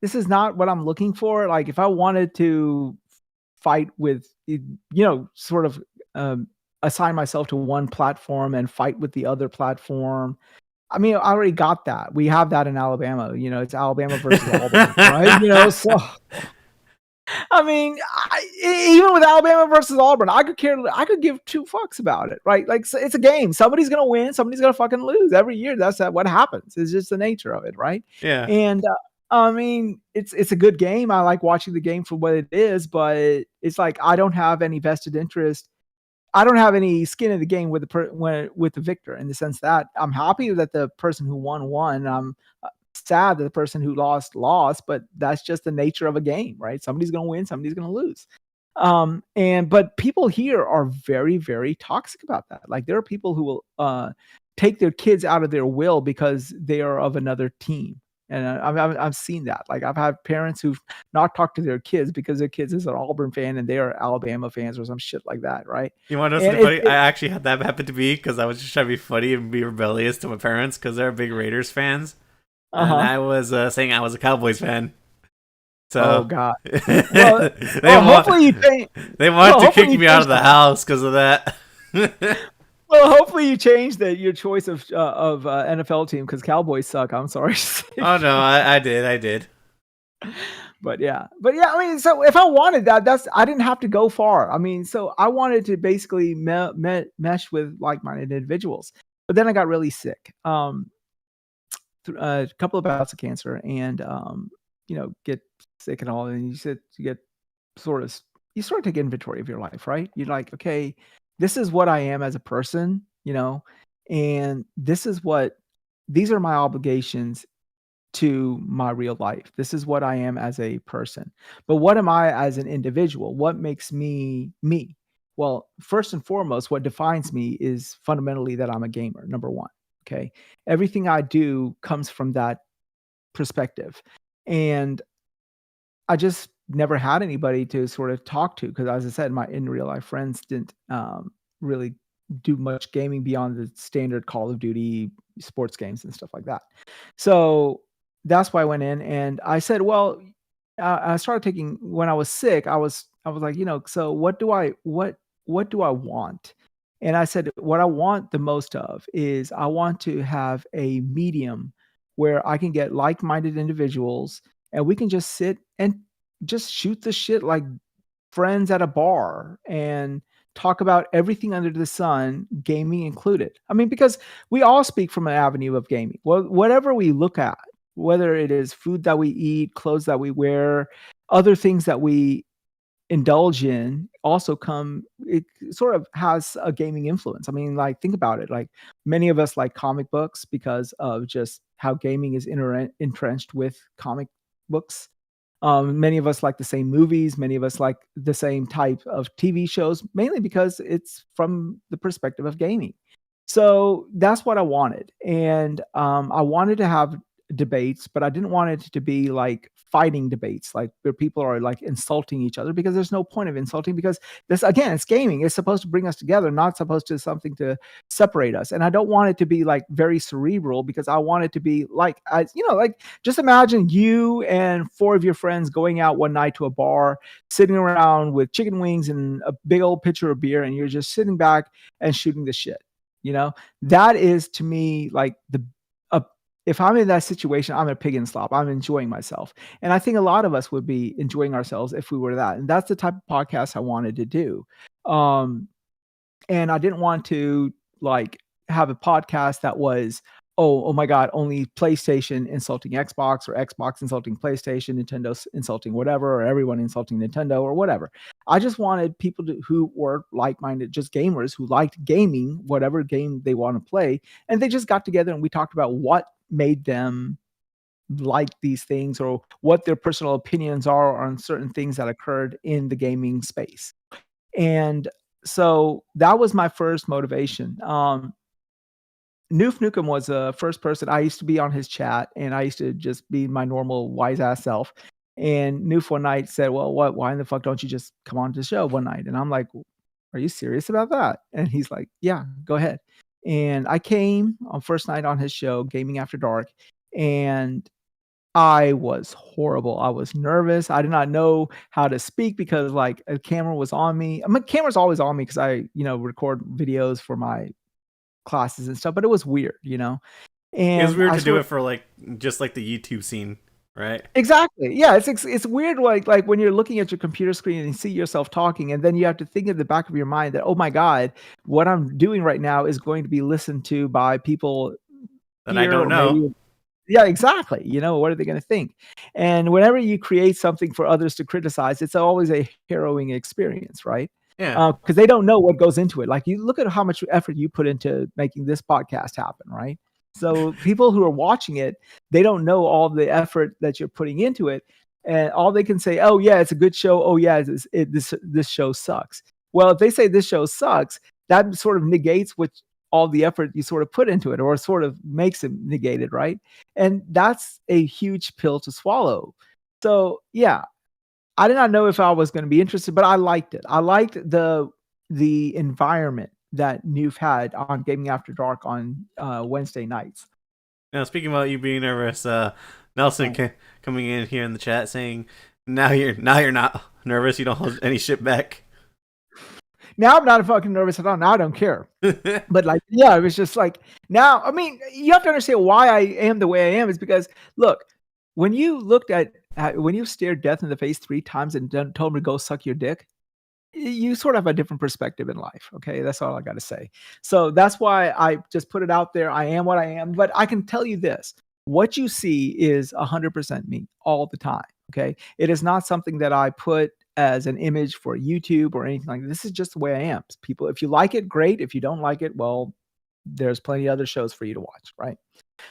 Speaker 1: this is not what I'm looking for. Like, if I wanted to fight with, sort of assign myself to one platform and fight with the other platform. I mean, I already got that. We have that in Alabama. It's Alabama versus Auburn, right? So I mean, even with Alabama versus Auburn, I could give two fucks about it, right? Like, so it's a game. Somebody's gonna win. Somebody's gonna fucking lose every year. That's what happens. It's just the nature of it, right?
Speaker 2: Yeah.
Speaker 1: And I mean, it's a good game. I like watching the game for what it is, but it's like I don't have any vested interest. I don't have any skin in the game with the victor, in the sense that I'm happy that the person who won. I'm sad that the person who lost, but that's just the nature of a game, right? Somebody's going to win, somebody's going to lose. But people here are very, very toxic about that. Like, there are people who will take their kids out of their will because they are of another team. And I've seen that. Like, I've had parents who've not talked to their kids because their kids is an Auburn fan and they are Alabama fans or some shit like that, right?
Speaker 2: You want to know something funny? I actually had that happen to me because I was just trying to be funny and be rebellious to my parents because they're big Raiders fans. And I was saying I was a Cowboys fan. So,
Speaker 1: oh God! Well, hopefully
Speaker 2: they wanted to kick me out of the house because of that.
Speaker 1: Well, hopefully you changed your choice of NFL team, because Cowboys suck. I'm sorry.
Speaker 2: Oh no, I did.
Speaker 1: But yeah. I mean, so if I wanted that, I didn't have to go far. I mean, so I wanted to basically mesh with like-minded individuals. But then I got really sick. A couple of bouts of cancer, and get sick and all, and you sort of take inventory of your life, right? You're like, okay, this is what I am as a person, and these are my obligations to my real life. This is what I am as a person. But what am I as an individual? What makes me me? Well, first and foremost, what defines me is fundamentally that I'm a gamer, number one. Okay. Everything I do comes from that perspective. And I just never had anybody to sort of talk to, because, as I said, my in real life friends didn't really do much gaming beyond the standard Call of Duty sports games and stuff like that. So that's why I went in and I said, well, I started taking, when I was sick, I was like, so what do I want? And I said, what I want the most of is I want to have a medium where I can get like-minded individuals and we can just sit and just shoot the shit like friends at a bar and talk about everything under the sun, gaming included. I mean, because we all speak from an avenue of gaming. Well, whatever we look at, whether it is food that we eat, clothes that we wear, other things that we indulge in, it sort of has a gaming influence. I mean, like, think about it. Like, many of us like comic books because of just how gaming is entrenched with comic books. Many of us like the same movies. Many of us like the same type of TV shows, mainly because it's from the perspective of gaming. So that's what I wanted. And I wanted to have debates, but I didn't want it to be like fighting debates, like where people are like insulting each other, because there's no point of insulting, because this, again, it's gaming. It's supposed to bring us together, not supposed to something to separate us. And I don't want it to be like very cerebral, because I want it to be like, like, just imagine you and four of your friends going out one night to a bar, sitting around with chicken wings and a big old pitcher of beer, and you're just sitting back and shooting the shit. That is, to me, like if I'm in that situation, I'm a pig in slop. I'm enjoying myself. And I think a lot of us would be enjoying ourselves if we were that. And that's the type of podcast I wanted to do. And I didn't want to like have a podcast that was oh my God, only PlayStation insulting Xbox, or Xbox insulting PlayStation, Nintendo insulting whatever, or everyone insulting Nintendo or whatever. I just wanted people who were like-minded, just gamers who liked gaming, whatever game they want to play, and they just got together and we talked about what made them like these things, or what their personal opinions are on certain things that occurred in the gaming space. And so that was my first motivation. Noof Nukem was the first person. I used to be on his chat, and I used to just be my normal wise ass self. And Noof one night said, "Well, what? Why in the fuck don't you just come on to the show one night?" And I'm like, "Are you serious about that?" And he's like, "Yeah, go ahead." And I came on first night on his show, Gaming After Dark, and I was horrible. I was nervous. I did not know how to speak because like a camera was on me. I mean, camera's always on me because I, record videos for my classes and stuff, but it was weird,
Speaker 2: It was
Speaker 1: and
Speaker 2: weird
Speaker 1: I
Speaker 2: to do
Speaker 1: sort
Speaker 2: it
Speaker 1: of
Speaker 2: for like just like the YouTube scene, right?
Speaker 1: exactly. Yeah, it's weird like when you're looking at your computer screen and you see yourself talking, and then you have to think in the back of your mind that, "Oh my God, what I'm doing right now is going to be listened to by people
Speaker 2: That I
Speaker 1: here
Speaker 2: don't
Speaker 1: or
Speaker 2: know.
Speaker 1: maybe." Yeah, exactly. What are they gonna think? And whenever you create something for others to criticize, it's always a harrowing experience, right?
Speaker 2: Yeah.
Speaker 1: Because they don't know what goes into it. Like, you look at how much effort you put into making this podcast happen, right? So people who are watching it, they don't know all the effort that you're putting into it, and all they can say, "Oh yeah, it's a good show. Oh yeah, this show sucks." Well, if they say this show sucks, that sort of negates what all the effort you sort of put into it, or sort of makes it negated, right? And that's a huge pill to swallow. So yeah, I did not know if I was going to be interested, but I liked it. I liked the environment that Noof had on Gaming After Dark on Wednesday nights.
Speaker 2: Now, speaking about you being nervous, Nelson coming in here in the chat saying, "Now you're not nervous. You don't hold any shit back."
Speaker 1: Now I'm not fucking nervous at all. Now I don't care. But like, yeah, it was just like, now, I mean, you have to understand why I am the way I am is because, look, when you when you stared death in the face 3 times and told me to go suck your dick, you sort of have a different perspective in life. Okay. That's all I got to say. So that's why I just put it out there. I am what I am, but I can tell you this: what you see is 100% me all the time. Okay. It is not something that I put as an image for YouTube or anything like that. This is just the way I am. People, if you like it, great. If you don't like it, well, there's plenty of other shows for you to watch. Right.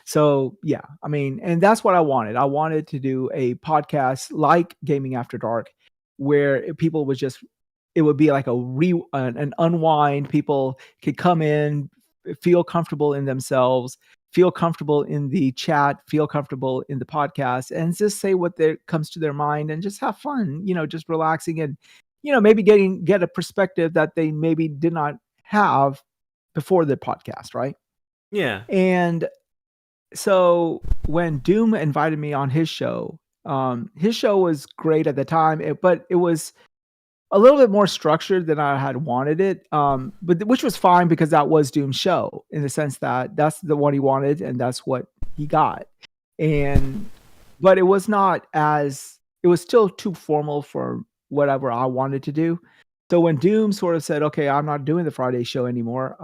Speaker 1: So yeah, I mean, and that's what I wanted. I wanted to do a podcast like Gaming After Dark, where people would just, it would be like an unwind. People could come in, feel comfortable in themselves, feel comfortable in the chat, feel comfortable in the podcast, and just say what comes to their mind and just have fun. Just relaxing and maybe get a perspective that they maybe did not have before the podcast, right?
Speaker 2: Yeah.
Speaker 1: And so when Doom invited me on his show was great at the time, but it was a little bit more structured than I had wanted it, but which was fine because that was Doom's show in the sense that that's the one he wanted and that's what he got. And but it was not as it was still too formal for whatever I wanted to do. So when Doom sort of said, "Okay, I'm not doing the Friday show anymore,"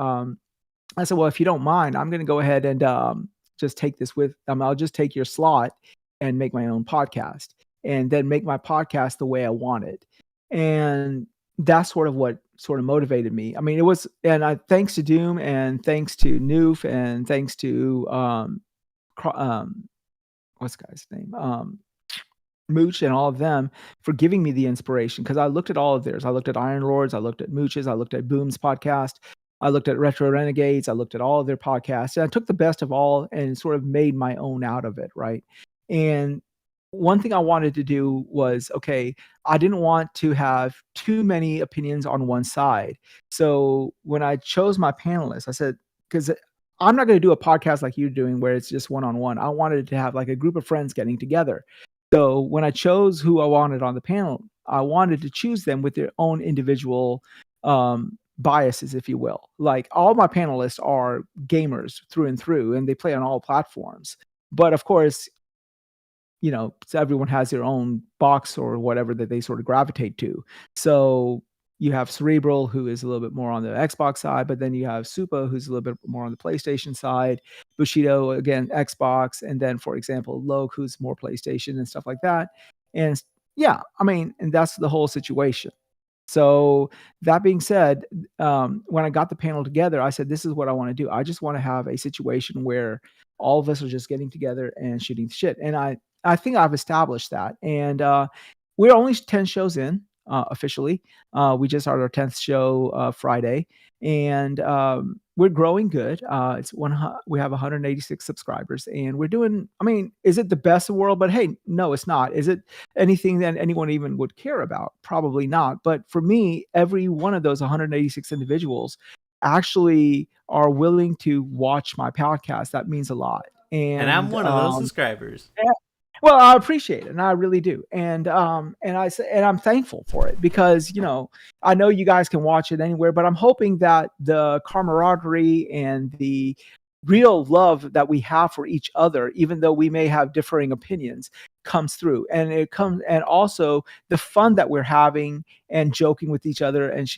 Speaker 1: I said, "Well, if you don't mind, I'm going to go ahead and just take this I'll just take your slot and make my own podcast, and then make my podcast the way I want it." And that's sort of what sort of motivated me. I mean, it was, and thanks to Doom and thanks to Noof and thanks to what's the guy's name? Mooch and all of them for giving me the inspiration, because I looked at all of theirs. I looked at Iron Lords, I looked at Mooch's, I looked at Boom's podcast, I looked at Retro Renegades, I looked at all of their podcasts, and I took the best of all and sort of made my own out of it, right? And one thing I wanted to do was, okay, I didn't want to have too many opinions on one side. So when I chose my panelists, I said, because I'm not going to do a podcast like you're doing where it's just one-on-one. I wanted to have like a group of friends getting together. So when I chose who I wanted on the panel, I wanted to choose them with their own individual biases, if you will. Like, all my panelists are gamers through and through, and they play on all platforms. But of course, everyone has their own box or whatever that they sort of gravitate to. So you have Cerebral, who is a little bit more on the Xbox side, but then you have Supa, who's a little bit more on the PlayStation side. Bushido again Xbox, and then for example Loke, who's more PlayStation and stuff like that. And yeah, I mean, and that's the whole situation. So that being said, when I got the panel together, I said, "This is what I want to do. I just want to have a situation where all of us are just getting together and shooting the shit." And I think I've established that. And we're only 10 shows in officially. We just started our 10th show Friday, and we're growing good. We have 186 subscribers, and we're doing. I mean, is it the best in the world? But hey, no, it's not. Is it anything that anyone even would care about? Probably not. But for me, every one of those 186 individuals actually are willing to watch my podcast. That means a lot.
Speaker 2: And I'm
Speaker 1: And
Speaker 2: one of those subscribers.
Speaker 1: well, I appreciate it, and I really do, and I say, and I'm thankful for it because I know you guys can watch it anywhere, but I'm hoping that the camaraderie and the real love that we have for each other, even though we may have differing opinions, comes through, and and also the fun that we're having and joking with each other, and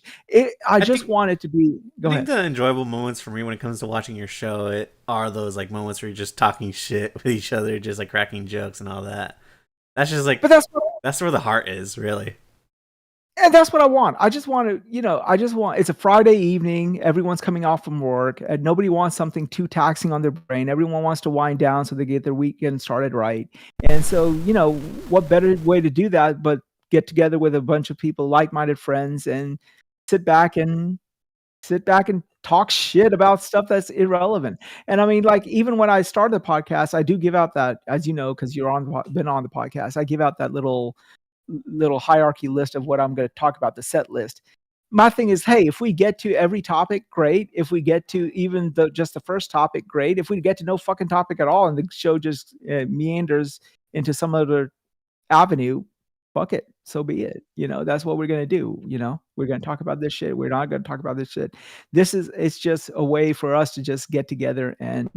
Speaker 1: I just want it to be. Go
Speaker 2: I
Speaker 1: ahead.
Speaker 2: think the enjoyable moments for me when it comes to watching your show are those like moments where you're just talking shit with each other, just like cracking jokes and all that. That's just like,
Speaker 1: But
Speaker 2: that's where the heart is, really.
Speaker 1: and that's what I want. I just want to, it's a Friday evening. Everyone's coming off from work, and nobody wants something too taxing on their brain. Everyone wants to wind down so they get their weekend started right. And so, what better way to do that but get together with a bunch of people, like-minded friends, and sit back and talk shit about stuff that's irrelevant. And I mean, like, even when I started the podcast, I do give out that, as you know, because been on the podcast, I give out that little hierarchy list of what I'm going to talk about, the set list. My thing is, hey, if we get to every topic, great. If we get to even just the first topic, great. If we get to no fucking topic at all and the show just meanders into some other avenue, fuck it, so be it. That's what we're going to do. We're going to talk about this shit. We're not going to talk about this shit. It's just a way for us to just get together and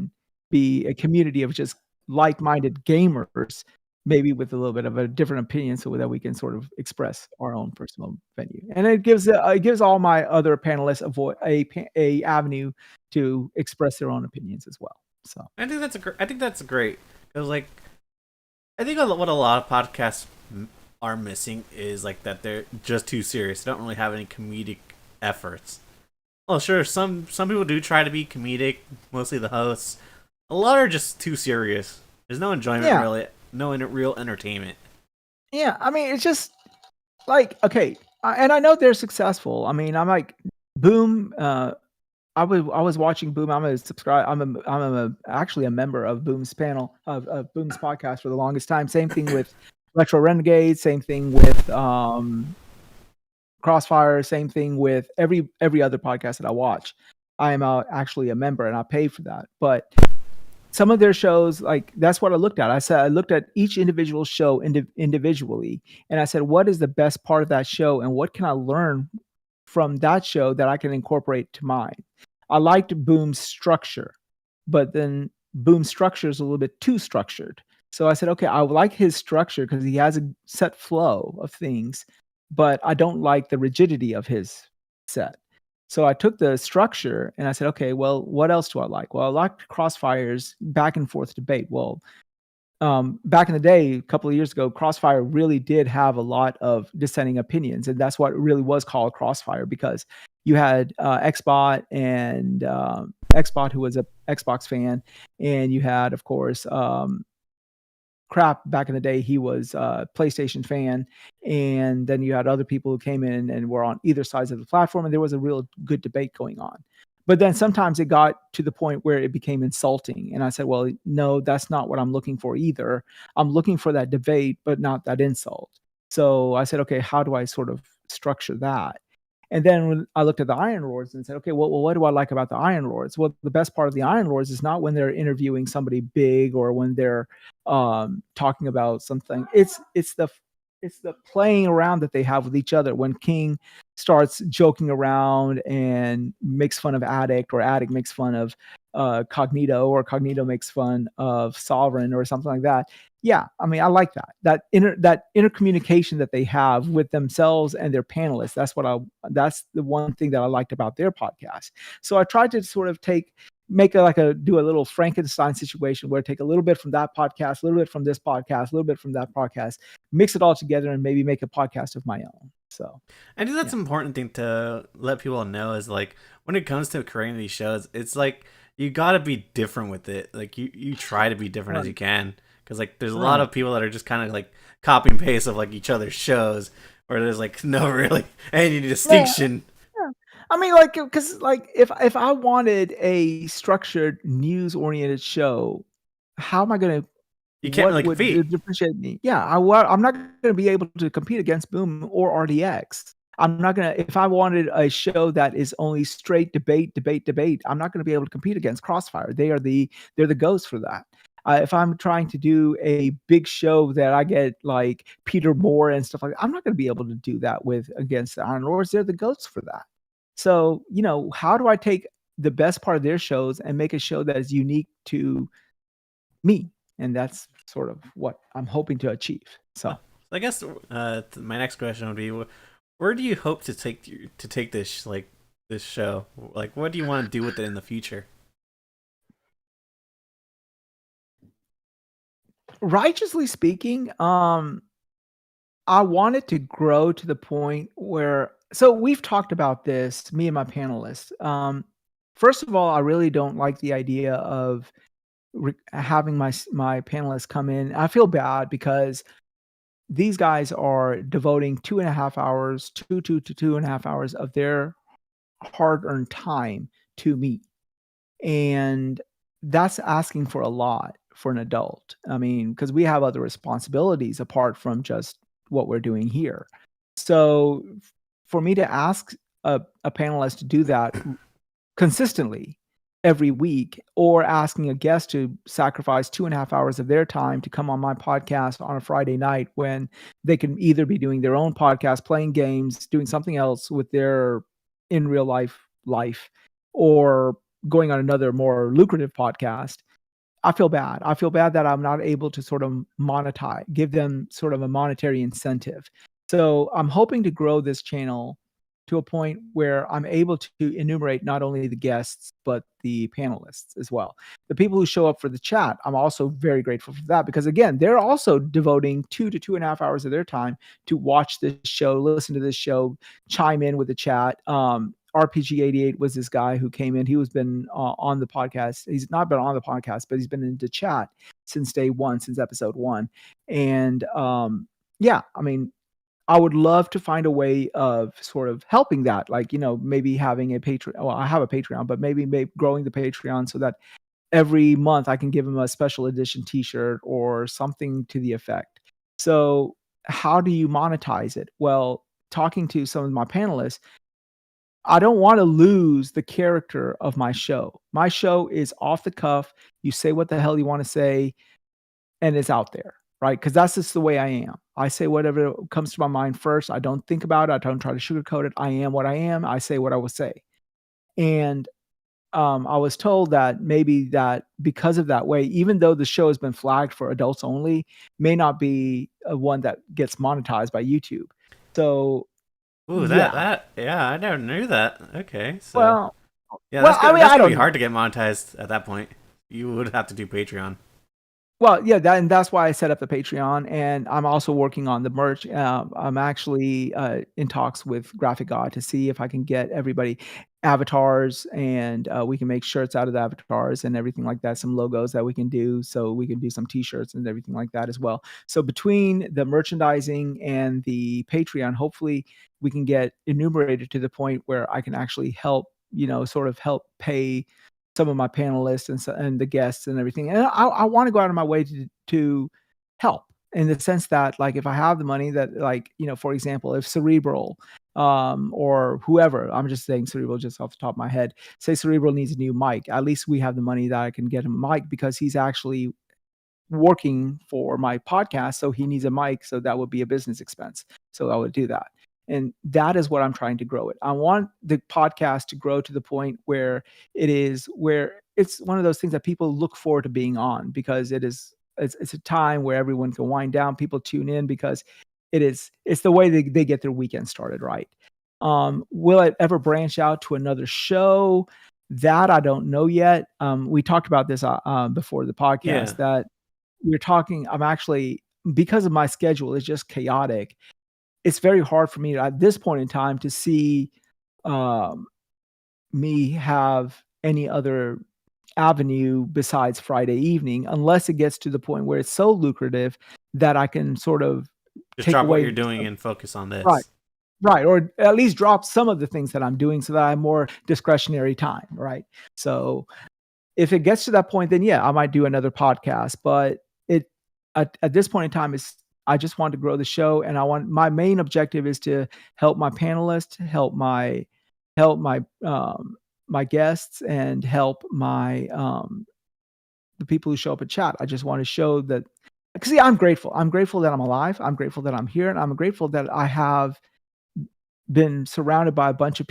Speaker 1: be a community of just like-minded gamers, maybe with a little bit of a different opinion, so that we can sort of express our own personal venue. And it gives all my other panelists a avenue to express their own opinions as well. So
Speaker 2: I think that's great because, like, I think what a lot of podcasts are missing is like that they're just too serious. They don't really have any comedic efforts. Oh, sure, some people do try to be comedic, mostly the hosts. A lot are just too serious. There's no enjoyment, really, no real entertainment.
Speaker 1: Yeah, I mean, it's just like, okay, and I know they're successful. I mean, I'm like, Boom. I was watching Boom. I'm actually a member of Boom's panel of Boom's podcast for the longest time. Same thing with Retro Renegade. Same thing with Crossfire. Same thing with every other podcast that I watch. I am actually a member and I pay for that. But some of their shows, like, that's what I looked at. I looked at each individual show individually, and I said, what is the best part of that show, and what can I learn from that show that I can incorporate to mine? I liked Boom's structure, but then Boom's structure is a little bit too structured. So I said, okay, I like his structure because he has a set flow of things, but I don't like the rigidity of his set. So I took the structure and I said, okay, well, what else do I like? Well, I liked Crossfire's back and forth debate. Well, back in the day, a couple of years ago, Crossfire really did have a lot of dissenting opinions, and that's what it really was called Crossfire, because you had Xbot and Xbot, who was a Xbox fan, and you had, of course, Crap. Back in the day, he was a PlayStation fan, and then you had other people who came in and were on either sides of the platform, and there was a real good debate going on. But then sometimes it got to the point where it became insulting. And I said, well, no, that's not what I'm looking for either. I'm looking for that debate, but not that insult. So I said, okay, how do I sort of structure that? And then when I looked at the Iron Lords and said, okay, well, what do I like about the Iron Lords? Well, the best part of the Iron Lords is not when they're interviewing somebody big or when they're talking about something. It's the playing around that they have with each other. When King starts joking around and makes fun of Addict, or Addict makes fun of Cognito, or Cognito makes fun of Sovereign, or something like that. Yeah, I mean, I like that intercommunication that they have with themselves and their panelists. That's the one thing that I liked about their podcast. So I tried to sort of take make do a little Frankenstein situation where I take a little bit from that podcast, a little bit from this podcast, a little bit from that podcast, mix it all together, and maybe make a podcast of my own. So
Speaker 2: I think that's
Speaker 1: yeah.
Speaker 2: an important thing to let people know is like when it comes to creating these shows, it's like you got to be different with it. Like you try to be different as you
Speaker 1: Right.
Speaker 2: can because like there's a lot
Speaker 1: Right.
Speaker 2: of people that are just kind of like copy and paste of like each other's shows where there's like no really any
Speaker 1: Yeah.
Speaker 2: distinction.
Speaker 1: Yeah. I mean, like, because like if I wanted a structured news oriented show, how am I gonna
Speaker 2: You can't
Speaker 1: what
Speaker 2: really
Speaker 1: would
Speaker 2: compete.
Speaker 1: differentiate me? Yeah, I'm not gonna be able to compete against Boom or RDX. I'm not gonna if I wanted a show that is only straight debate, debate, debate, I'm not gonna be able to compete against Crossfire. They're the ghosts for that. If I'm trying to do a big show that I get like Peter Moore and stuff like that, I'm not gonna be able to do that with against the Iron Lords. They're the ghosts for that. So, how do I take the best part of their shows and make a show that is unique to me? And that's sort of what I'm hoping to achieve. So,
Speaker 2: I guess my next question would be, where do you hope to take this like this show? Like, what do you want to do with it in the future?
Speaker 1: righteously speaking, I want it to grow to the point where so we've talked about this, me and my panelists. First of all, I really don't like the idea of having my panelists come in. I feel bad because these guys are devoting 2.5 hours, 2.5 hours of their hard-earned time to me. And that's asking for a lot for an adult. I mean, because we have other responsibilities apart from just what we're doing here. So for me to ask a panelist to do that consistently every week, or asking a guest to sacrifice 2.5 hours of their time to come on my podcast on a Friday night when they can either be doing their own podcast, playing games, doing something else with their in real life, or going on another more lucrative podcast. I feel bad. I feel bad that I'm not able to sort of give them sort of a monetary incentive. So I'm hoping to grow this channel to a point where I'm able to enumerate not only the guests, but the panelists as well. The people who show up for the chat, I'm also very grateful for that because, again, they're also devoting 2 to 2.5 hours of their time to watch this show, listen to this show, chime in with the chat. RPG88 was this guy who came in. He was been on the podcast. He's not been on the podcast, but he's been in the chat since day one, since episode one. And yeah, I mean, I would love to find a way of sort of helping that, like, maybe having a Patreon. Well, I have a Patreon, but maybe growing the Patreon so that every month I can give them a special edition T-shirt or something to the effect. So, how do you monetize it? Well, talking to some of my panelists, I don't want to lose the character of my show. My show is off the cuff. You say what the hell you want to say, and it's out there, right? Because that's just the way I am. I say whatever comes to my mind first. I don't think about it. I don't try to sugarcoat it. I am what I am. I say what I will say. And I was told that maybe that because of that way, even though the show has been flagged for adults only, may not be one that gets monetized by YouTube. So
Speaker 2: Ooh,
Speaker 1: yeah,
Speaker 2: yeah, I never knew that. Okay, so
Speaker 1: well,
Speaker 2: yeah,
Speaker 1: I mean,
Speaker 2: that's
Speaker 1: I
Speaker 2: gonna be
Speaker 1: don't know.
Speaker 2: hard to get monetized at that point. You would have to do Patreon.
Speaker 1: Well, yeah, that's why I set up the Patreon, and I'm also working on the merch. I'm actually in talks with Graphic God to see if I can get everybody avatars, and we can make shirts out of the avatars and everything like that. Some logos that we can do, so we can do some T-shirts and everything like that as well. So between the merchandising and the Patreon, hopefully we can get enumerated to the point where I can actually help, sort of help pay some of my panelists and the guests and everything. And I want to go out of my way to help in the sense that, like, if I have the money that, like, for example, if Cerebral or whoever, I'm just saying Cerebral just off the top of my head, say Cerebral needs a new mic, at least we have the money that I can get him a mic because he's actually working for my podcast, so he needs a mic, so that would be a business expense. So I would do that. And that is what I'm trying to grow it. I want the podcast to grow to the point where it's one of those things that people look forward to being on because it's a time where everyone can wind down, people tune in because it's the way they get their weekend started, right? Will it ever branch out to another show? That I don't know yet. We talked about this before the
Speaker 2: Yeah,
Speaker 1: podcast that we're talking. I'm actually, because of my schedule is just chaotic. It's very hard for me at this point in time to see um, me have any other avenue besides Friday evening, unless it gets to the point where it's so lucrative that I can sort of
Speaker 2: just
Speaker 1: take
Speaker 2: drop what
Speaker 1: away.
Speaker 2: you're doing and focus on
Speaker 1: Right.
Speaker 2: this.
Speaker 1: Right, or at least drop some of the things that I'm doing so that I have more discretionary time, right? So, if it gets to that point, then yeah, I might do another podcast, but it at this point in time is I just want to grow the show, and I want my main objective is to help my panelists, help my guests, and help the people who show up at chat. I just want to show that, 'cause see, I'm grateful. I'm grateful that I'm alive. I'm grateful that I'm here, and I'm grateful that I have been surrounded by a bunch of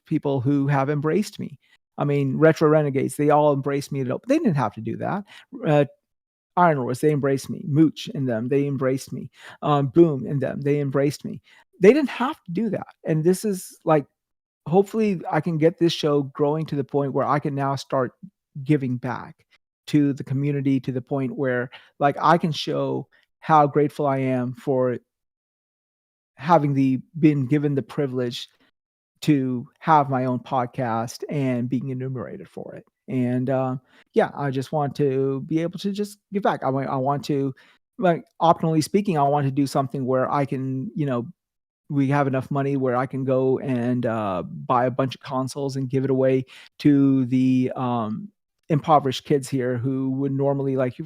Speaker 1: people who have embraced me. I mean, Retro Renegades, they all embraced me. They didn't have to do that. Uh, Iron Wars, they embraced me. Mooch and them, they embraced me. Boom and them, they embraced me. They didn't have to do that. And this is like, hopefully, I can get this show growing to the point where I can now start giving back to the community to the point where, like, I can show how grateful I am for having been given the privilege to have my own podcast and being enumerated for it. And yeah, I just want to be able to just give back. I want to, like, optimally speaking, I want to do something where I can, we have enough money where I can go and buy a bunch of consoles and give it away to the impoverished kids here who would normally, like,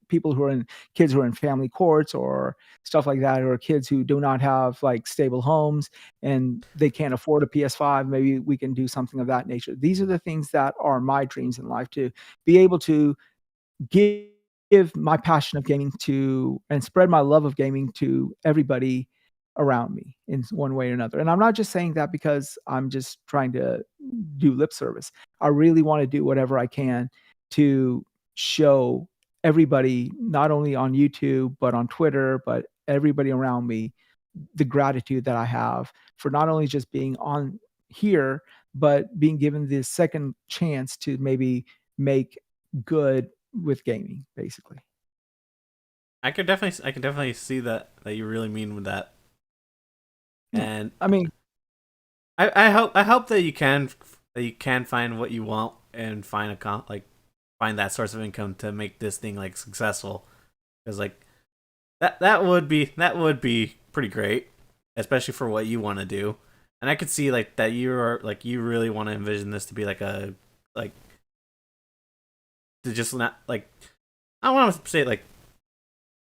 Speaker 1: people who are in kids who are in family courts or stuff like that, or kids who do not have like stable homes and they can't afford a PS5. Maybe we can do something of that nature. These are the things that are my dreams in life, to be able to give my passion of gaming to and spread my love of gaming to everybody around me in one way or another. And I'm not just saying that because I'm just trying to do lip service. I really want to do whatever I can to show everybody, not only on YouTube, but on Twitter, but everybody around me, the gratitude that I have for not only just being on here, but being given this second chance to maybe make good with gaming, basically.
Speaker 2: I can definitely see that you really mean with that.
Speaker 1: Yeah.
Speaker 2: And
Speaker 1: I mean,
Speaker 2: I hope that you can find what you want and find find that source of income to make this thing like successful, because like that would be pretty great, especially for what you want to do. And I could see like that you really want to envision this to be like a like to just not like I don't want to say like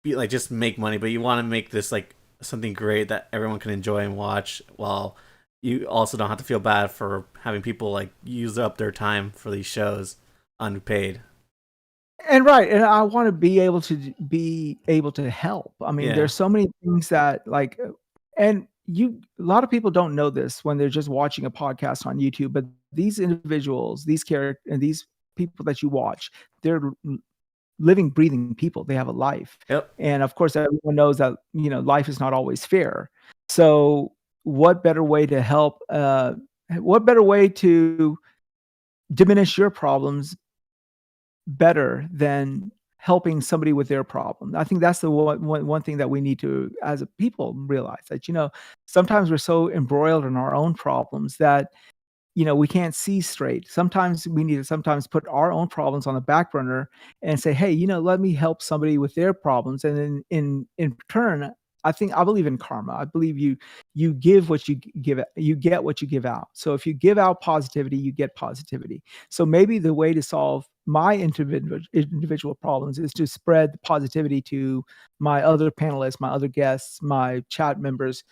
Speaker 2: be like just make money, but you want to make this like something great that everyone can enjoy and watch, while you also don't have to feel bad for having people like use up their time for these shows unpaid.
Speaker 1: and right, and I want to be able to help. I mean,
Speaker 2: Yeah.
Speaker 1: there's so many things that like, and a lot of people don't know this when they're just watching a podcast on YouTube, but these individuals, these characters, and these people that you watch, they're living, breathing people. They have a life.
Speaker 2: Yep.
Speaker 1: And of course, everyone knows that, life is not always fair. So, what better way to help? What better way to diminish your problems better than helping somebody with their problem? I think that's the one thing that we need to, as a people, realize that, sometimes we're so embroiled in our own problems that we can't see straight. Sometimes we need to sometimes put our own problems on the back burner and say, "Hey, let me help somebody with their problems." And then in turn, I believe in karma. I believe you give what you give, you get what you give out. So if you give out positivity, you get positivity. So maybe the way to solve my individual problems is to spread the positivity to my other panelists, my other guests, my chat members,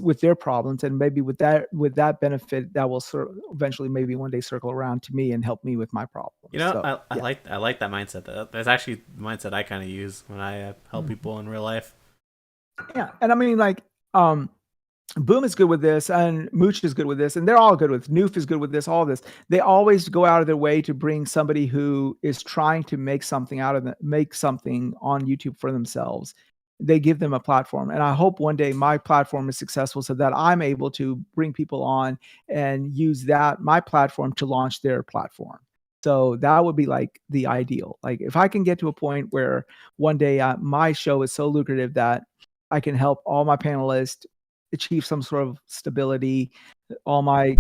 Speaker 1: with their problems, and maybe with that benefit that will eventually, maybe one day, circle around to me and help me with my problems.
Speaker 2: You know,
Speaker 1: So yeah.
Speaker 2: I like that mindset. That's actually the mindset I kind of use when I help
Speaker 1: Mhm.
Speaker 2: people in real life.
Speaker 1: Yeah, and I mean, like, Boom is good with this, and Mooch is good with this, and they're all good with Noof is good with this, all this. They always go out of their way to bring somebody who is trying to make something on YouTube for themselves they give them a platform. And I hope one day my platform is successful so that I'm able to bring people on and use that my platform to launch their platform. So that would be like the ideal. Like if I can get to a point where one day my show is so lucrative that I can help all my panelists achieve some sort of stability, all my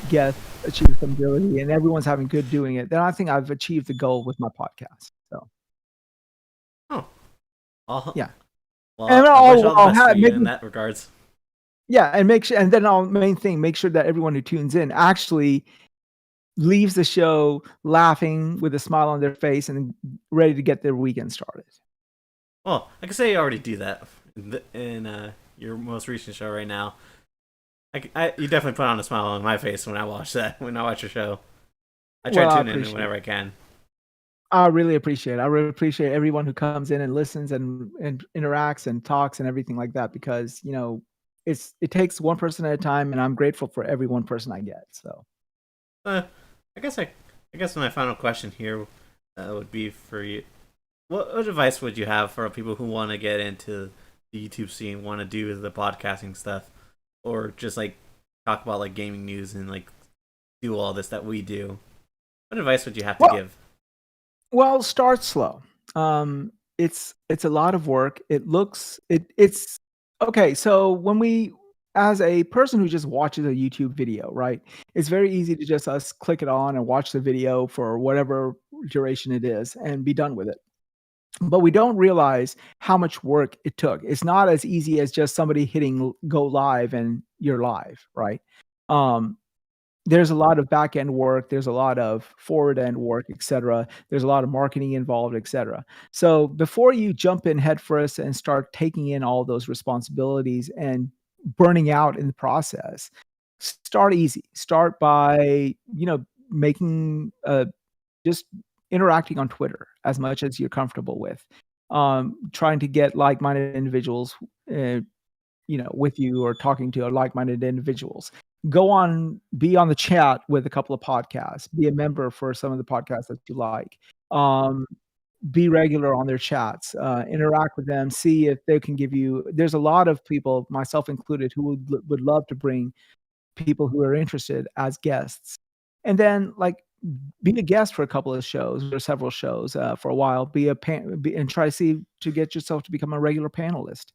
Speaker 1: guests achieve some stability, and everyone's having good doing it, then I think I've achieved the goal with my podcast. So
Speaker 2: Oh, well,
Speaker 1: yeah. And
Speaker 2: well, I wish
Speaker 1: I'll,
Speaker 2: all the
Speaker 1: I'll
Speaker 2: best for
Speaker 1: have
Speaker 2: you
Speaker 1: maybe
Speaker 2: in that regards.
Speaker 1: yeah, and make sure, and then I'll main thing, make sure that everyone who tunes in actually leaves the show laughing with a smile on their face and ready to get their weekend started.
Speaker 2: Well, I can say you already do that in your most recent show right now. You definitely put on a smile on my face when I watch that. When I watch your show, I try
Speaker 1: Well,
Speaker 2: to
Speaker 1: I
Speaker 2: tune in
Speaker 1: appreciate
Speaker 2: whenever
Speaker 1: it.
Speaker 2: I can.
Speaker 1: I really appreciate it. I really appreciate everyone who comes in and listens and interacts and talks and everything like that because, it takes one person at a time and I'm grateful for every one person I get. So,
Speaker 2: Uh, I guess my final question here would be for you. What advice would you have for people who want to get into the YouTube scene, want to do the podcasting stuff, or just like talk about like gaming news and like do all this that we do? What advice would you have to
Speaker 1: well,
Speaker 2: give?
Speaker 1: well, start slow. It's a lot of work. It's okay. So when we, as a person who just watches a YouTube video, right? It's very easy to just us click it on and watch the video for whatever duration it is and be done with it. But we don't realize how much work it took. It's not as easy as just somebody hitting go live and you're live, right? Um, there's a lot of back end work, there's a lot of forward end work, etc. There's a lot of marketing involved, etc. So before you jump in headfirst and start taking in all those responsibilities and burning out in the process, start easy. Start by, making just interacting on Twitter as much as you're comfortable with. Trying to get like-minded individuals, uh, with you or talking to like-minded individuals. Be on the chat with a couple of podcasts. Be a member for some of the podcasts that you like. Um, be regular on their chats. Interact with them. See if they can give you. There's a lot of people, myself included, who would love to bring people who are interested as guests. And then, like, be a guest for a couple of shows or several shows for a while. And try to see to get yourself to become a regular panelist,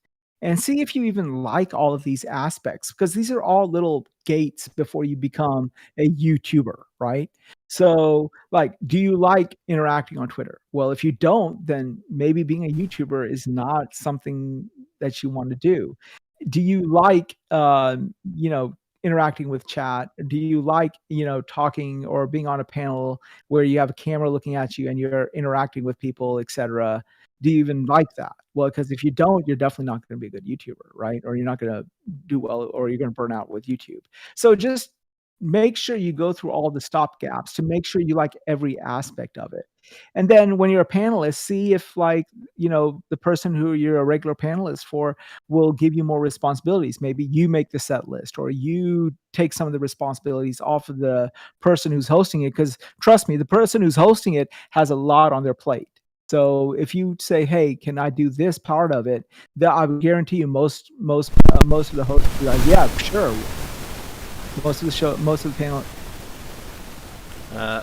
Speaker 1: and see if you even like all of these aspects because these are all little gates before you become a YouTuber, right? So, like, do you like interacting on Twitter? Well, if you don't, then maybe being a YouTuber is not something that you want to do. Do you like interacting with chat? Do you like talking or being on a panel where you have a camera looking at you and you're interacting with people, etc.? Do you even like that? Well, because if you don't, you're definitely not going to be a good YouTuber, right? Or you're not going to do well, or you're going to burn out with YouTube. So just make sure you go through all the stop gaps to make sure you like every aspect of it. And then when you're a panelist, see if, like, the person who you're a regular panelist for will give you more responsibilities. Maybe you make the set list or you take some of the responsibilities off of the person who's hosting it. Because trust me, the person who's hosting it has a lot on their plate. So if you say, "Hey, can I do this part of it?" That I would guarantee you, most of the hosts will be like, "Yeah, sure." Most of the panel.
Speaker 2: Uh,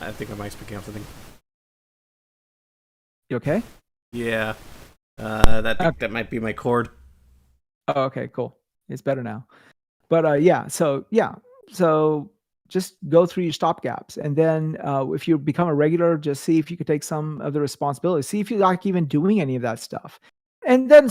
Speaker 2: I think my mic's picking up something.
Speaker 1: You okay?
Speaker 2: Yeah,
Speaker 1: Okay.
Speaker 2: that might be my cord.
Speaker 1: Oh, okay, cool. It's better now. But so just go through your stop gaps, and then if you become a regular, just see if you could take some of the responsibility. See if you like even doing any of that stuff, and then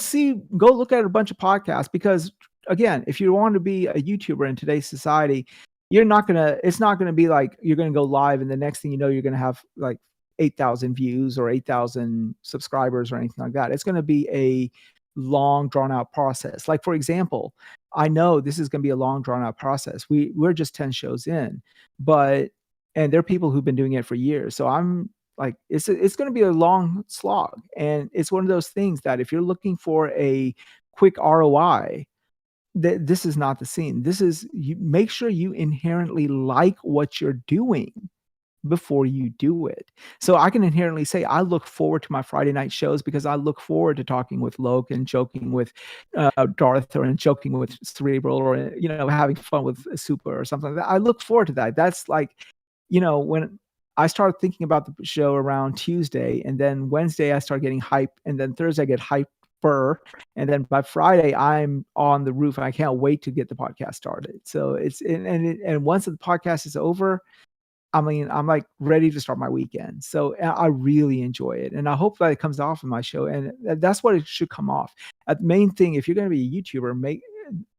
Speaker 1: go look at a bunch of podcasts because again, if you want to be a YouTuber in today's society, it's not gonna be like you're gonna go live and the next thing you know, you're gonna have like 8,000 views or 8,000 subscribers or anything like that. It's gonna be a long drawn out process. Like, for example, I know this is going to be a long drawn out process. We're just 10 shows in, but and there are people who've been doing it for years. So I'm like, it's going to be a long slog. And it's one of those things that if you're looking for a quick ROI, this is not the scene. This is, you make sure you inherently like what you're doing before you do it. So I can inherently say I look forward to my Friday night shows because I look forward to talking with Loke and joking with Darth and joking with Cerebral or having fun with Super or something like that. I look forward to that. That's like, when I start thinking about the show around Tuesday, and then Wednesday I start getting hype, and then Thursday I get hype fur, and then by Friday I'm on the roof and I can't wait to get the podcast started. So and once the podcast is over, I mean, I'm like ready to start my weekend. So I really enjoy it, and I hope that it comes off in my show, and that's what it should come off. The main thing, if you're going to be a YouTuber, make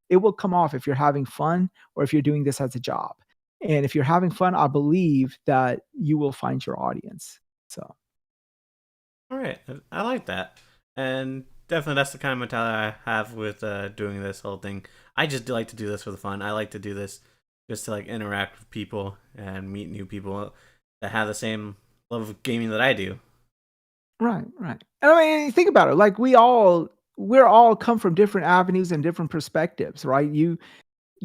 Speaker 1: it will come off if you're having fun or if you're doing this as a job. And if you're having fun, I believe that you will find your audience. So,
Speaker 2: All right, I like that, and definitely that's the kind of mentality I have with doing this whole thing. I just like to do this for the fun. I like to do this just to like interact with people and meet new people that have the same love of gaming that I do.
Speaker 1: right, right. And I mean, think about it. Like we're all come from different avenues and different perspectives, right? You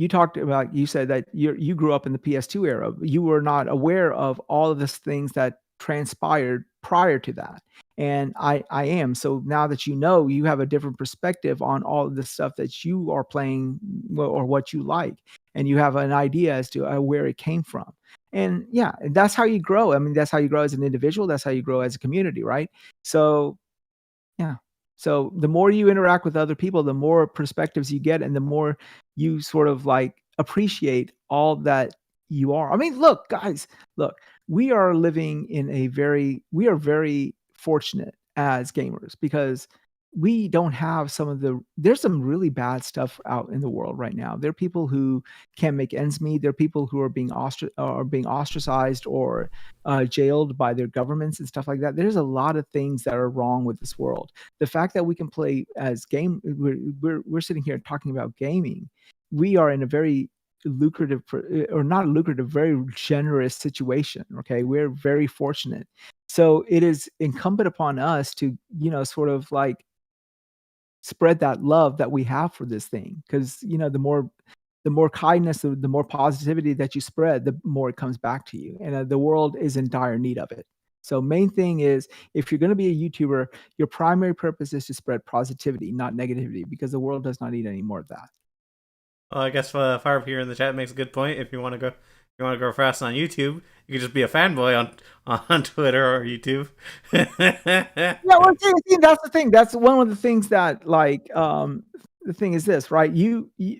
Speaker 1: talked about, you said that you grew up in the PS2 era. You were not aware of all of these things that transpired prior to that. And I am. So now that you have a different perspective on all of the stuff that you are playing or what you like, and you have an idea as to where it came from. And yeah, that's how you grow. I mean, that's how you grow as an individual. That's how you grow as a community, right? So yeah. So the more you interact with other people, the more perspectives you get, and the more you sort of like appreciate all that you are. I mean, look, guys, look, we are very fortunate as gamers because we don't have there's some really bad stuff out in the world right now. There are people who can't make ends meet. There are people who are being ostracized or jailed by their governments and stuff like that. There's a lot of things that are wrong with this world. The fact that we can play as we're sitting here talking about gaming. We are in a very lucrative or not lucrative, very generous situation. Okay, we're very fortunate. So it is incumbent upon us to, sort of like spread that love that we have for this thing, because the more kindness, the more positivity that you spread, the more it comes back to you, and the world is in dire need of it. So main thing is, if you're going to be a YouTuber, your primary purpose is to spread positivity, not negativity, because the world does not need any more of that.
Speaker 2: Well, I guess Fire here in the chat makes a good point. If you want to go, grow fast on YouTube, you can just be a fanboy on Twitter or YouTube.
Speaker 1: Yeah, well, see, that's the thing. That's one of the things that, like, the thing is this, right?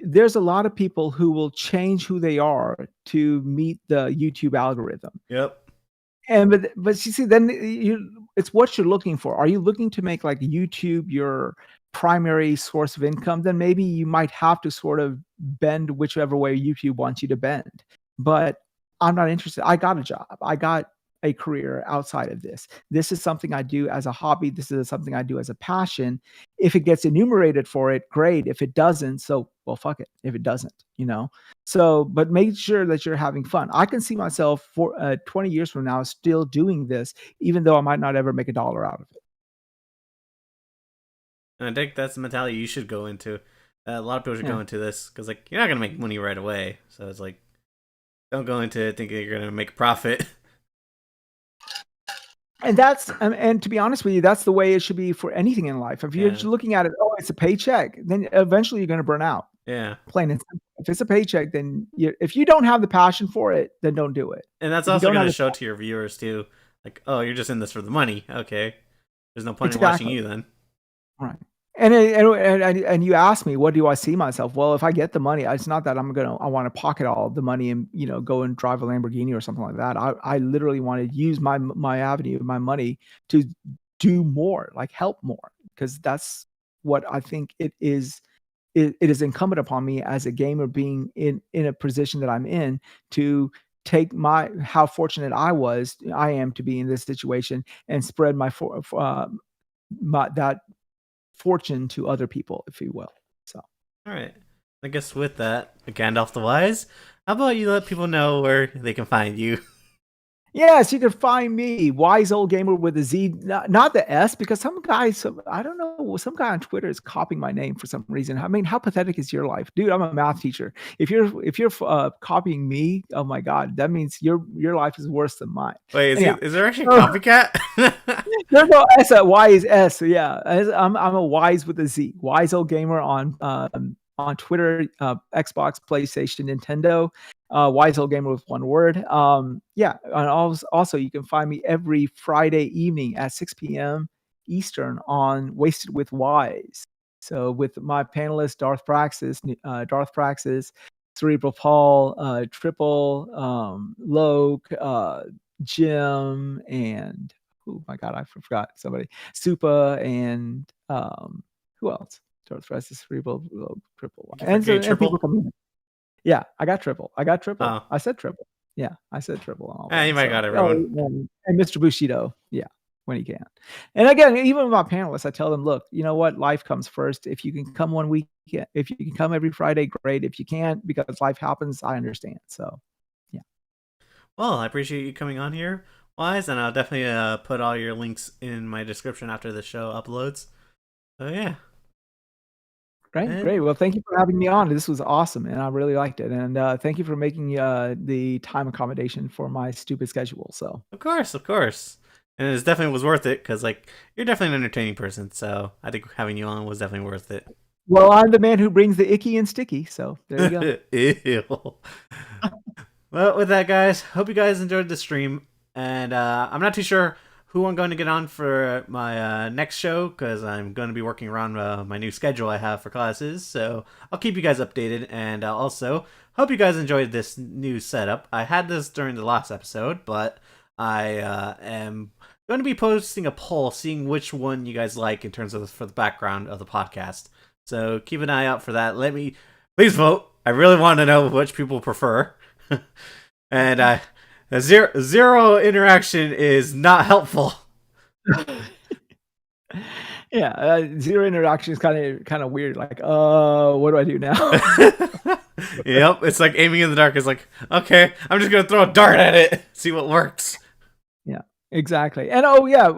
Speaker 1: There's a lot of people who will change who they are to meet the YouTube algorithm.
Speaker 2: Yep.
Speaker 1: And but you see, then it's what you're looking for. Are you looking to make like YouTube your primary source of income? Then maybe you might have to sort of bend whichever way YouTube wants you to bend. But I'm not interested. I got a job. I got a career outside of this. This is something I do as a hobby. This is something I do as a passion. If it gets enumerated for it, great. If it doesn't, so well, fuck it. If it doesn't. So, but make sure that you're having fun. I can see myself for 20 years from now still doing this, even though I might not ever make a dollar out of it.
Speaker 2: And I think that's the mentality you should go into. A lot of people should go into this because, like, you're not gonna make money right away. So it's like, don't go into it thinking you're gonna make a profit.
Speaker 1: And and to be honest with you, that's the way it should be for anything in life. If you're just looking at it, oh, it's a paycheck, then eventually you're going to burn out.
Speaker 2: Yeah.
Speaker 1: Plain and simple. If it's a paycheck, then if you don't have the passion for it, then don't do it.
Speaker 2: And that's also going to show to your viewers too. Like, oh, you're just in this for the money. Okay. There's no point in watching you then.
Speaker 1: Right. And you ask me, what do I see myself? Well, if I get the money, it's not that I want to pocket all the money and go and drive a Lamborghini or something like that. I literally want to use my avenue, my money, to do more, like help more, because that's what I think it is. It is incumbent upon me as a gamer, being in a position that I'm in, to take how fortunate I am to be in this situation and spread that fortune to other people, if you will. So,
Speaker 2: all right. I guess with that, Gandalf the Wise, how about you let people know where they can find you?
Speaker 1: Yes, you can find me, Wise Old Gamer with a Z, not the S, because some guy, I don't know, some guy on Twitter is copying my name for some reason. I mean, how pathetic is your life, dude? I'm a math teacher. If you're copying me, oh my god, that means your life is worse than mine.
Speaker 2: Wait,
Speaker 1: Anyhow,
Speaker 2: is there actually a
Speaker 1: uh,
Speaker 2: copycat?
Speaker 1: there's no S at Y is S. So yeah, I'm a Wise with a Z, Wise Old Gamer on Twitter, Xbox, PlayStation, Nintendo. Wise Old Gamer with one word. Yeah, and also you can find me every Friday evening at 6 p.m. Eastern on Wasted with Wise. So with my panelists Darth Praxis, Cerebral Paul, Triple, Loke, Jim, and oh my god, I forgot somebody. Supa and who else? Darth Praxis, Cerebral, Loke, Triple,
Speaker 2: You keep
Speaker 1: and so
Speaker 2: forgetting
Speaker 1: and people
Speaker 2: triple.
Speaker 1: come in. Yeah, I got triple. I got triple.
Speaker 2: Oh,
Speaker 1: I said triple. Yeah, I said triple on all of
Speaker 2: you
Speaker 1: them.
Speaker 2: might
Speaker 1: So,
Speaker 2: got everyone.
Speaker 1: and Mr. Bushido, yeah, when he can. And again, even with my panelists, I tell them, look, you know what? Life comes first. If you can come one week, if you can come every Friday, great. If you can't because life happens, I understand. So, yeah,
Speaker 2: Well, I appreciate you coming on here, Wise, and I'll definitely put all your links in my description after the show uploads. So yeah,
Speaker 1: great,
Speaker 2: and
Speaker 1: great. Well, thank you for having me on. This was awesome, and I really liked it. And thank you for making the time accommodation for my stupid schedule. So,
Speaker 2: of course, and it definitely was worth it because like you're definitely an entertaining person. So I think having you on was definitely worth it.
Speaker 1: well, I'm the man who brings the icky and sticky. So there you go.
Speaker 2: Ew. Well, with that, guys, hope you guys enjoyed the stream. And I'm not too sure who I'm going to get on for my next show because I'm going to be working around my new schedule I have for classes. So I'll keep you guys updated. And also, hope you guys enjoyed this new setup. I had this during the last episode, but I am going to be posting a poll seeing which one you guys like in terms of for the background of the podcast. So keep an eye out for that. Please vote. I really want to know which people prefer. And zero interaction is not helpful.
Speaker 1: Yeah, zero interaction is kind of weird. Like, what do I do now?
Speaker 2: Yep, it's like aiming in the dark. It's like, okay, I'm just gonna throw a dart at it, see what works.
Speaker 1: Yeah, exactly. And oh yeah,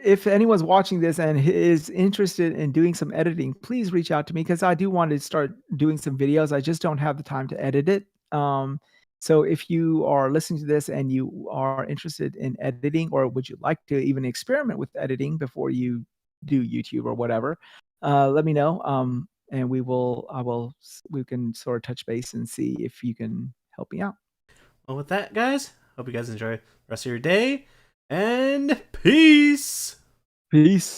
Speaker 1: if anyone's watching this and is interested in doing some editing, please reach out to me because I do want to start doing some videos. I just don't have the time to edit it. So if you are listening to this and you are interested in editing, or would you like to even experiment with editing before you do YouTube or whatever, let me know. And we can sort of touch base and see if you can help me out.
Speaker 2: Well, with that, guys, hope you guys enjoy the rest of your day, and peace.
Speaker 1: Peace.